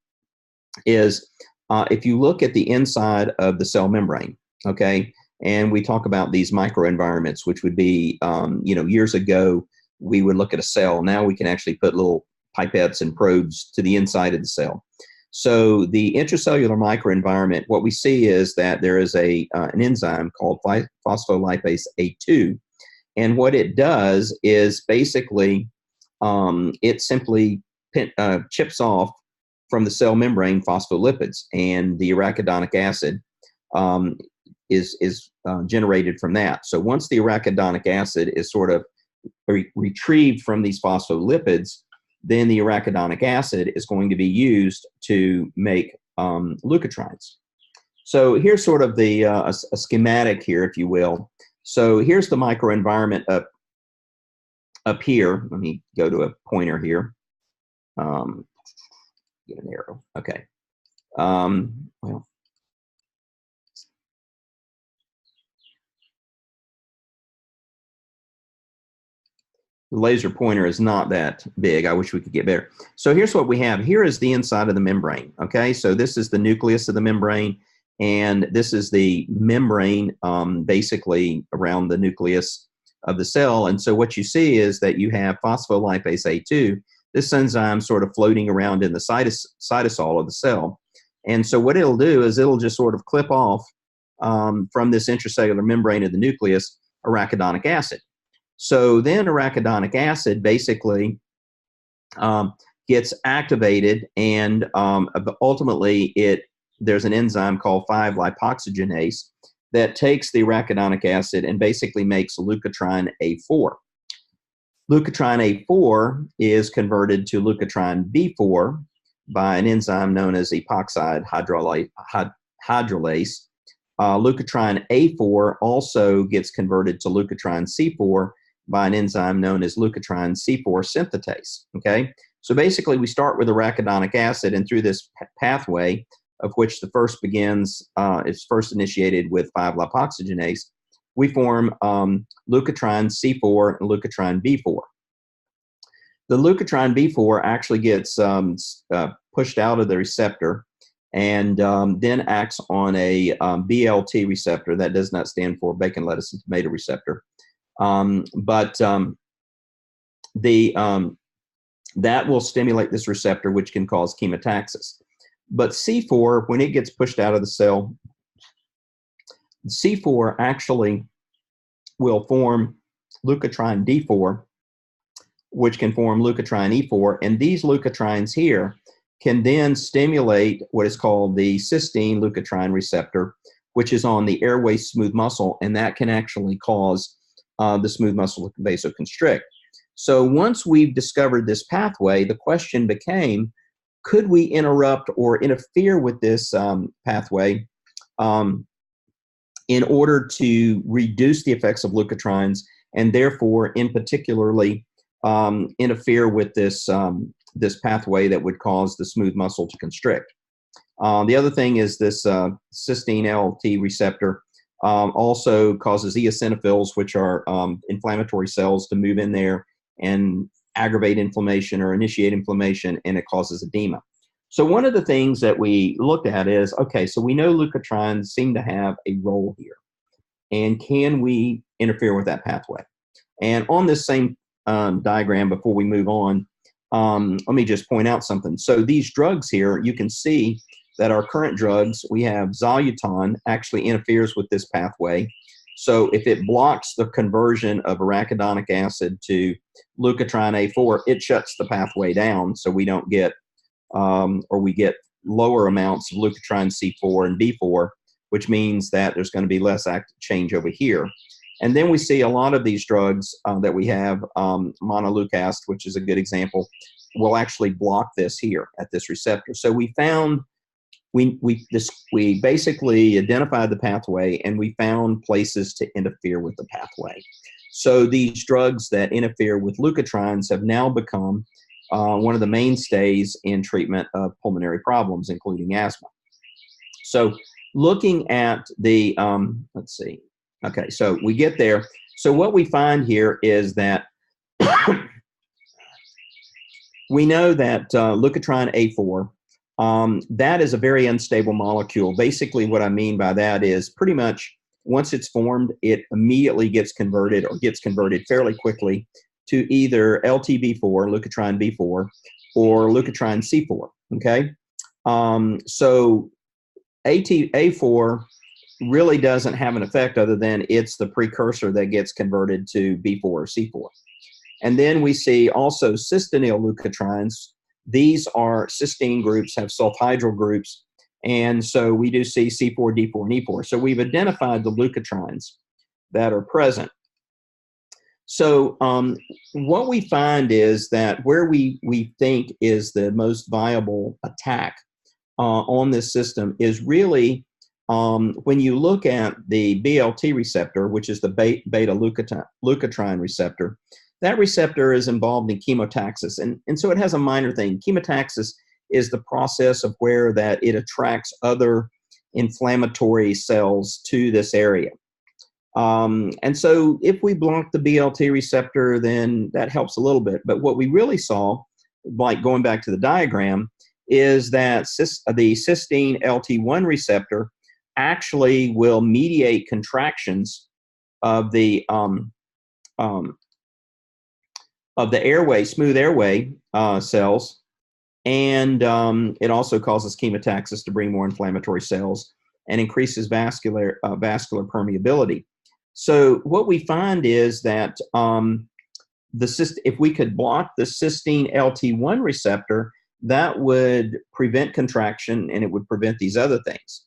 if you look at the inside of the cell membrane, okay, and we talk about these microenvironments, which would be, years ago, we would look at a cell. Now we can actually put little pipettes and probes to the inside of the cell. So the intracellular microenvironment, what we see is that there is an enzyme called phospholipase A2. And what it does is basically it simply chips off from the cell membrane phospholipids, and the arachidonic acid is generated from that. So once the arachidonic acid is sort of retrieved from these phospholipids, then the arachidonic acid is going to be used to make leukotrienes. So here's sort of a schematic here, if you will. So here's the microenvironment up here. Let me go to a pointer here. Get an arrow. Okay. Well, the laser pointer is not that big. I wish we could get better. So here's what we have. Here is the inside of the membrane. Okay, so this is the nucleus of the membrane, and this is the membrane basically around the nucleus of the cell. And so what you see is that you have phospholipase A2, this enzyme sort of floating around in the cytosol of the cell. And so what it'll do is it'll just sort of clip off from this intracellular membrane of the nucleus arachidonic acid. So then arachidonic acid basically gets activated, and ultimately there's an enzyme called 5-lipoxygenase that takes the arachidonic acid and basically makes leukotriene A4. Leukotriene A4 is converted to leukotriene B4 by an enzyme known as epoxide hydrolase. Leukotriene A4 also gets converted to leukotriene C4 by an enzyme known as leukotriene C4 synthetase. Okay, so basically we start with arachidonic acid, and through this pathway, of which the first is first initiated with 5-lipoxygenase, we form leukotriene C4 and leukotriene B4. The leukotriene B4 actually gets pushed out of the receptor and then acts on a BLT receptor. That does not stand for bacon, lettuce, and tomato receptor. That will stimulate this receptor, which can cause chemotaxis. But C4, when it gets pushed out of the cell, C4 actually will form leukotriene D4, which can form leukotriene E4, and these leukotrienes here can then stimulate what is called the cysteine leukotriene receptor, which is on the airway smooth muscle, and that can actually cause the smooth muscle to vasoconstrict. So once we've discovered this pathway, the question became, could we interrupt or interfere with this pathway in order to reduce the effects of leukotrienes and therefore, in particularly, interfere with this pathway that would cause the smooth muscle to constrict. The other thing is this cysteine Lt1 receptor also causes eosinophils, which are inflammatory cells, to move in there and aggravate inflammation or initiate inflammation, and it causes edema. So one of the things that we looked at is, okay, so we know leukotrienes seem to have a role here, and can we interfere with that pathway? And on this same diagram, before we move on, let me just point out something. So these drugs here, you can see that our current drugs, we have Zoluton actually interferes with this pathway. So if it blocks the conversion of arachidonic acid to leukotriene A4, it shuts the pathway down, so we don't get, or we get lower amounts of leukotriene C4 and B4, which means that there's going to be less active change over here. And then we see a lot of these drugs that we have, montelukast, which is a good example, will actually block this here at this receptor. So we found, we basically identified the pathway, and we found places to interfere with the pathway. So these drugs that interfere with leukotrienes have now become one of the mainstays in treatment of pulmonary problems, including asthma. So looking at the, let's see. Okay, so we get there. So what we find here is that we know that leukotriene A4, that is a very unstable molecule. Basically, what I mean by that is pretty much once it's formed, it immediately gets converted fairly quickly to either LTB4, leukotriene B4, or leukotriene C4, okay? So A4 really doesn't have an effect other than it's the precursor that gets converted to B4 or C4. And then we see also cysteine leukotrienes. These are cysteine groups, have sulfhydryl groups, and so we do see C4, D4, and E4. So we've identified the leukotrienes that are present. So what we find is that where we think is the most viable attack on this system is really when you look at the BLT receptor, which is the beta leukotriene receptor. That receptor is involved in chemotaxis, and so it has a minor thing. Chemotaxis is the process of where that it attracts other inflammatory cells to this area. And so if we block the BLT receptor, then that helps a little bit. But what we really saw, like going back to the diagram, is that the cysteine Lt1 receptor actually will mediate contractions of the airway, smooth airway cells, and it also causes chemotaxis to bring more inflammatory cells and increases vascular permeability. So what we find is that if we could block the cysteine Lt1 receptor, that would prevent contraction and it would prevent these other things.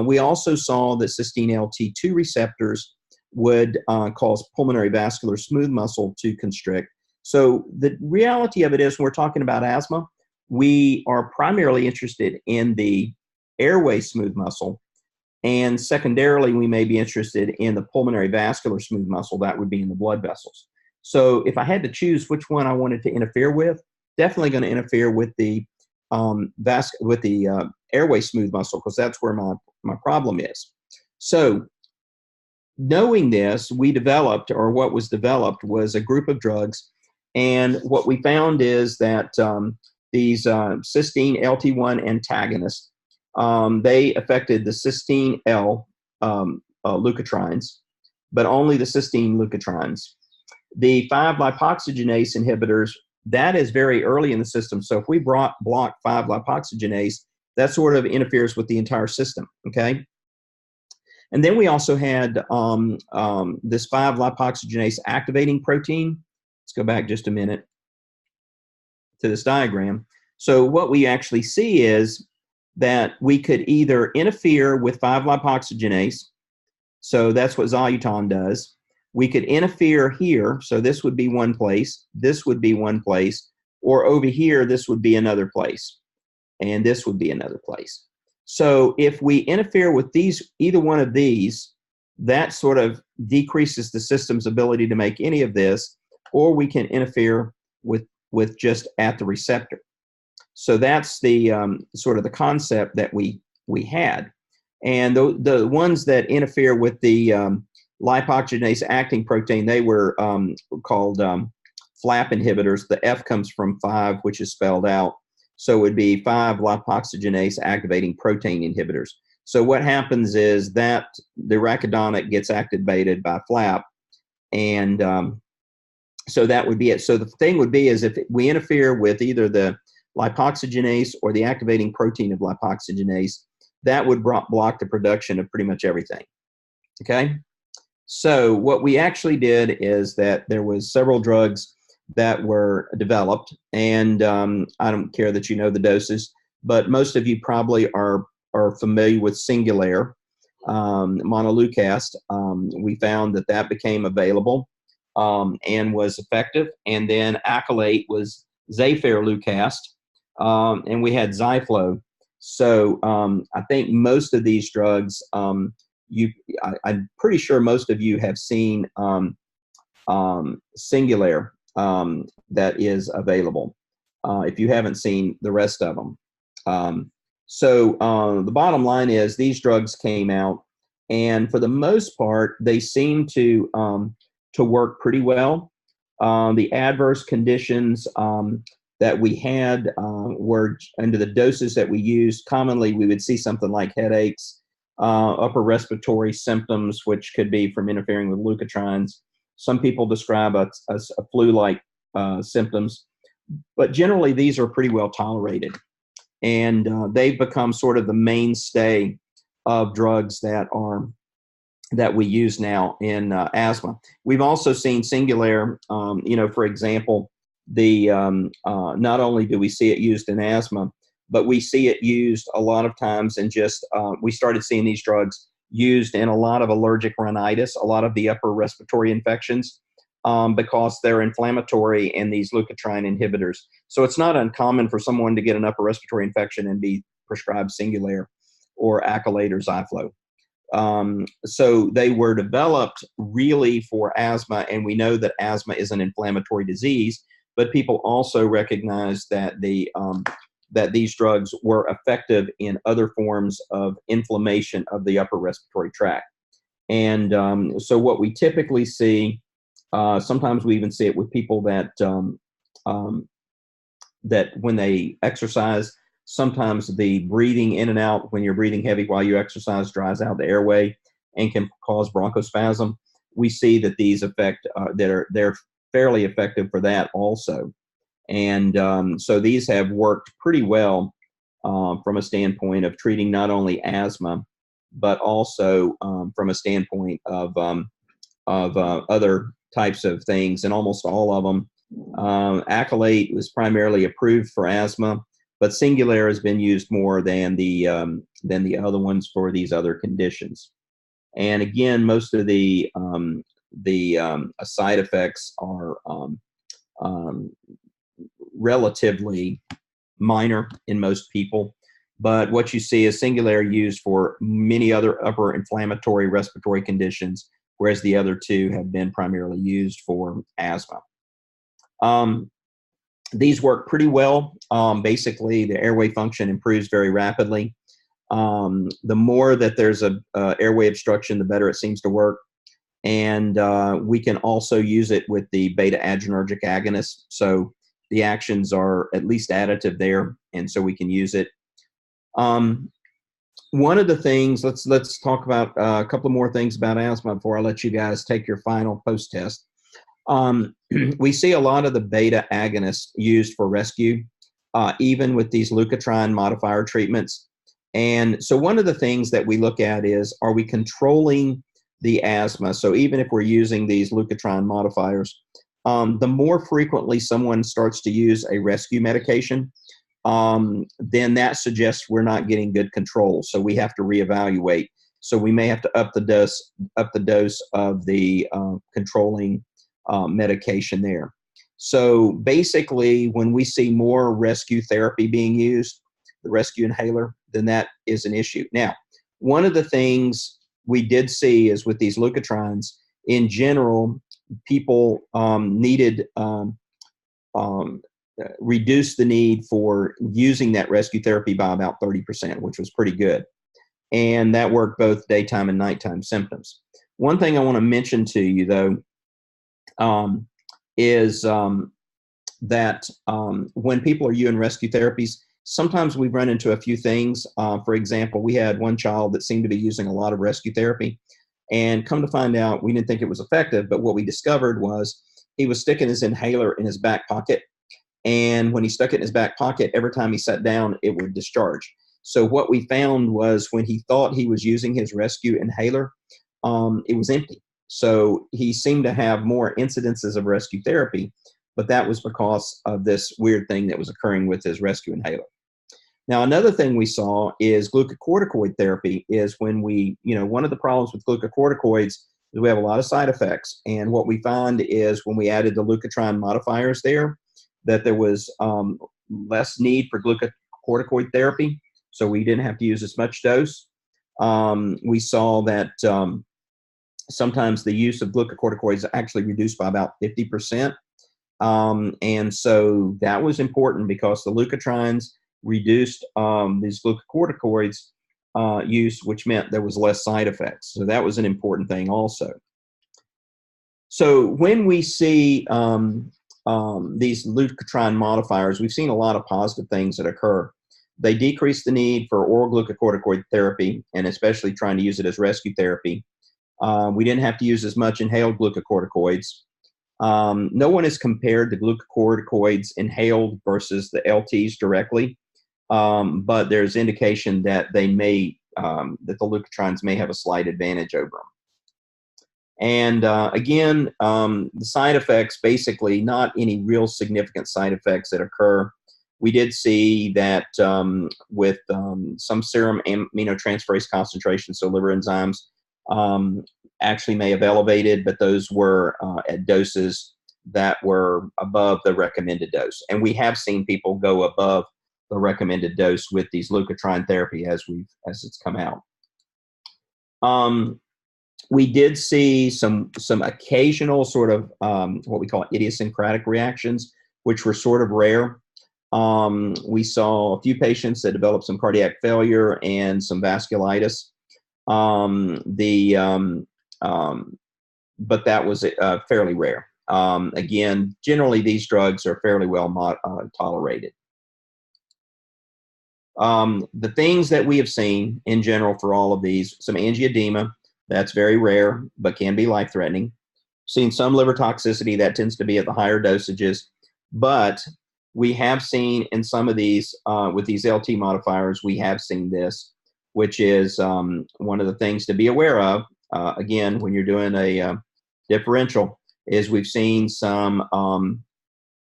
We also saw that cysteine Lt2 receptors would cause pulmonary vascular smooth muscle to constrict. So the reality of it is, when we're talking about asthma, we are primarily interested in the airway smooth muscle, and secondarily, we may be interested in the pulmonary vascular smooth muscle. That would be in the blood vessels. So if I had to choose which one I wanted to interfere with, definitely going to interfere with the airway smooth muscle, because that's where my problem is. So knowing this, we developed, or what was developed was a group of drugs, and what we found is that these Cysteine Lt1 Antagonists, they affected the cysteine L leukotrienes, but only the cysteine leukotrienes. The 5-lipoxygenase inhibitors, that is very early in the system. So if we block 5-lipoxygenase, that sort of interferes with the entire system, okay? And then we also had this 5-lipoxygenase activating protein. Let's go back just a minute to this diagram. So what we actually see is that we could either interfere with 5-lipoxygenase, so that's what Zoluton does. We could interfere here, so this would be one place, this would be one place, or over here, this would be another place, and this would be another place. So if we interfere with either one of these, that sort of decreases the system's ability to make any of this, or we can interfere with just at the receptor. So that's the sort of the concept that we had. And the ones that interfere with the lipoxygenase acting protein, they were called FLAP inhibitors. The F comes from 5, which is spelled out. So it would be 5-lipoxygenase activating protein inhibitors. So what happens is that the arachidonic gets activated by FLAP, and so that would be it. So the thing would be is if we interfere with either the lipoxygenase or the activating protein of lipoxygenase, that would block the production of pretty much everything, okay? So what we actually did is that there was several drugs that were developed, and I don't care that you know the doses, but most of you probably are familiar with Singulair, montelukast. We found that became available and was effective, and then Accolate was Zayfairlukast, and we had Zyflo. So I think most of these drugs, I'm pretty sure most of you have seen Singulair that is available, if you haven't seen the rest of them. So the bottom line is these drugs came out, and for the most part, they seem to work pretty well. The adverse conditions that we had were under the doses that we used. Commonly, we would see something like headaches, upper respiratory symptoms, which could be from interfering with leukotrienes. Some people describe a flu-like symptoms, but generally these are pretty well tolerated, and they've become sort of the mainstay of drugs that we use now in asthma. We've also seen Singulair, for example, not only do we see it used in asthma, but we see it used a lot of times in we started seeing these drugs used in a lot of allergic rhinitis, a lot of the upper respiratory infections, because they're inflammatory and these leukotriene inhibitors. So it's not uncommon for someone to get an upper respiratory infection and be prescribed Singulair or Accolade or Zyflo. So they were developed really for asthma, and we know that asthma is an inflammatory disease, but people also recognize that that these drugs were effective in other forms of inflammation of the upper respiratory tract. And so what we typically see, sometimes we even see it with people that when they exercise, sometimes the breathing in and out when you're breathing heavy while you exercise dries out the airway and can cause bronchospasm. We see that these they're fairly effective for that also. And so these have worked pretty well from a standpoint of treating not only asthma, but also from a standpoint of other types of things, and almost all of them. Accolade was primarily approved for asthma, but Singulair has been used more than the other ones for these other conditions. And again, most of the side effects are relatively minor in most people. But what you see is Singulair used for many other upper inflammatory respiratory conditions, whereas the other two have been primarily used for asthma. These work pretty well. Basically, the airway function improves very rapidly. The more that there's a airway obstruction, the better it seems to work. And we can also use it with the beta adrenergic agonist. So the actions are at least additive there, and so we can use it. One of the things, let's talk about a couple more things about asthma before I let you guys take your final post-test. We see a lot of the beta agonists used for rescue, even with these leukotriene modifier treatments. And so one of the things that we look at is, are we controlling the asthma? So even if we're using these leukotriene modifiers, the more frequently someone starts to use a rescue medication, then that suggests we're not getting good control. So we have to reevaluate. So we may have to up the dose of the controlling medication there. So basically, when we see more rescue therapy being used, the rescue inhaler, then that is an issue. Now, one of the things we did see is with these leukotrienes, in general, people needed reduce the need for using that rescue therapy by about 30%, which was pretty good. And that worked both daytime and nighttime symptoms. One thing I want to mention to you, though, is that when people are using rescue therapies, sometimes we run into a few things. For example, we had one child that seemed to be using a lot of rescue therapy, and come to find out, we didn't think it was effective, but what we discovered was he was sticking his inhaler in his back pocket, and when he stuck it in his back pocket, every time he sat down, it would discharge. So what we found was when he thought he was using his rescue inhaler, it was empty. So he seemed to have more incidences of rescue therapy, but that was because of this weird thing that was occurring with his rescue inhaler. Now, another thing we saw is glucocorticoid therapy is when we, one of the problems with glucocorticoids is we have a lot of side effects. And what we find is when we added the leukotriene modifiers there, that there was less need for glucocorticoid therapy. So we didn't have to use as much dose. We saw that sometimes the use of glucocorticoids actually reduced by about 50%. And so that was important because the leukotrienes reduced these glucocorticoids use, which meant there was less side effects. So that was an important thing also. So when we see these leukotriene modifiers, we've seen a lot of positive things that occur. They decrease the need for oral glucocorticoid therapy, and especially trying to use it as rescue therapy. We didn't have to use as much inhaled glucocorticoids. No one has compared the glucocorticoids inhaled versus the LTs directly, but there's indication that they may, that the leukotrienes may have a slight advantage over them. And again, the side effects, basically not any real significant side effects that occur. We did see that with some serum aminotransferase concentrations, so liver enzymes, actually may have elevated, but those were at doses that were above the recommended dose. And we have seen people go above the recommended dose with these leukotriene therapy as it's come out. We did see some occasional sort of what we call idiosyncratic reactions, which were sort of rare. We saw a few patients that developed some cardiac failure and some vasculitis. But that was fairly rare. Again, generally these drugs are fairly well tolerated. The things that we have seen in general for all of these, some angioedema, that's very rare, but can be life-threatening. Seen some liver toxicity, that tends to be at the higher dosages, but we have seen in some of these, with these LT modifiers, we have seen this, which is one of the things to be aware of. Again, when you're doing a differential, is we've seen some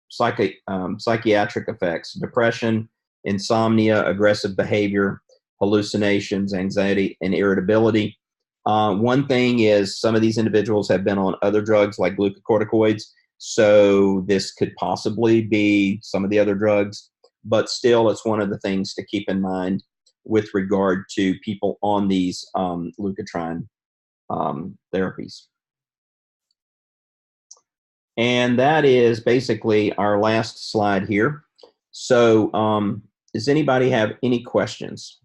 psychiatric effects, depression, insomnia, aggressive behavior, hallucinations, anxiety, and irritability. One thing is some of these individuals have been on other drugs like glucocorticoids, So this could possibly be some of the other drugs, but still it's one of the things to keep in mind with regard to people on these leukotriene therapies. And that is basically our last slide here. So does anybody have any questions?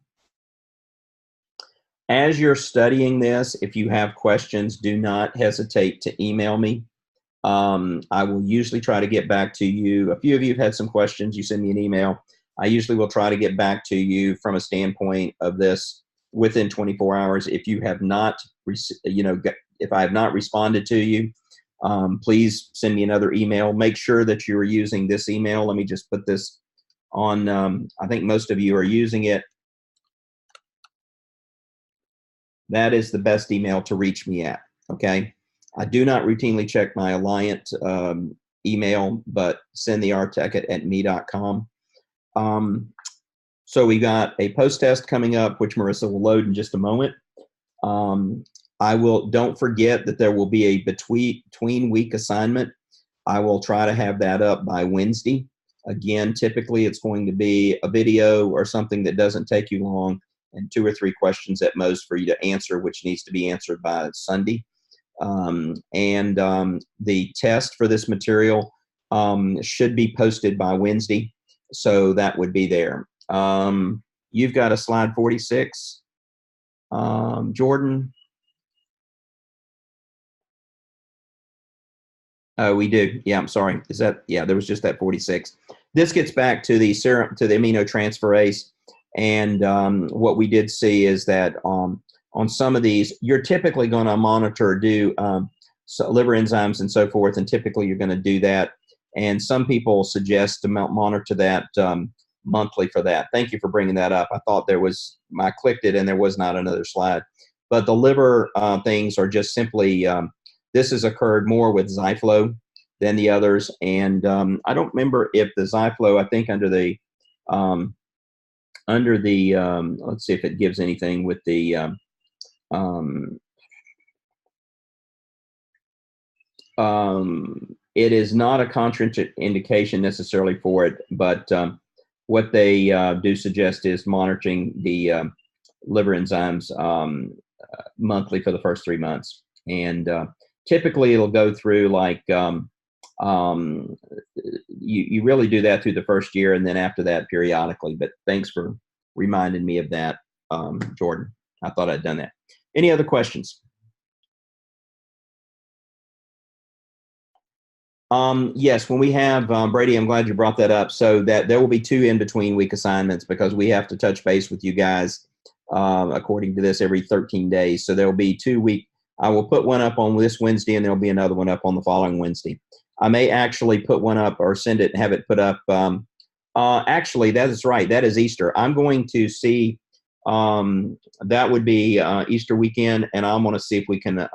As you're studying this, if you have questions, do not hesitate to email me. I will usually try to get back to you. A few of you have had some questions. You send me an email. I usually will try to get back to you from a standpoint of this within 24 hours. If you have not, if I have not responded to you, please send me another email. Make sure that you are using this email. Let me just put this on. I think most of you are using it. That is the best email to reach me at, okay? I do not routinely check my Alliant email, but send the rtech at me.com. So we got a post-test coming up, which Marissa will load in just a moment. Don't forget that there will be a between week assignment. I will try to have that up by Wednesday. Again, typically it's going to be a video or something that doesn't take you long, and 2 or 3 questions at most for you to answer, which needs to be answered by Sunday. The test for this material should be posted by Wednesday, so that would be there. You've got a slide 46, Jordan. Oh, we do. Yeah, I'm sorry. Is that, yeah, there was just that 46. This gets back to the serum, to the aminotransferase. And what we did see is that on some of these, you're typically going to monitor, liver enzymes and so forth, and typically you're going to do that. And some people suggest to monitor that monthly for that. Thank you for bringing that up. I thought there was, I clicked it and there was not another slide. But the liver things are just simply, this has occurred more with Zyflo than the others. And I don't remember if the Zyflo, I think under the, let's see if it gives anything with the, it is not a contraindication necessarily for it, but what they do suggest is monitoring the liver enzymes monthly for the first 3 months. And typically it'll go through like, you really do that through the first year, and then after that periodically. But thanks for reminding me of that, Jordan. I thought I'd done that. Any other questions? Yes, when we have, Brady, I'm glad you brought that up. So that there will be 2 in-between week assignments, because we have to touch base with you guys, according to this, every 13 days. So there will be 2 week. I will put one up on this Wednesday, and there'll be another one up on the following Wednesday. I may actually put one up or send it and have it put up. Actually, that is right. That is Easter. I'm going to see, that would be Easter weekend, and I'm going to see if we can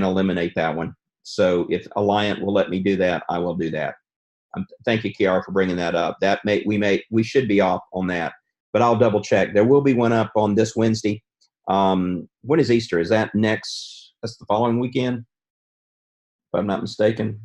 eliminate that one. So if Alliant will let me do that, I will do that. Thank you, Kiara, for bringing that up. We should be off on that, but I'll double check. There will be one up on this Wednesday. When is Easter? Is that that's the following weekend, if I'm not mistaken?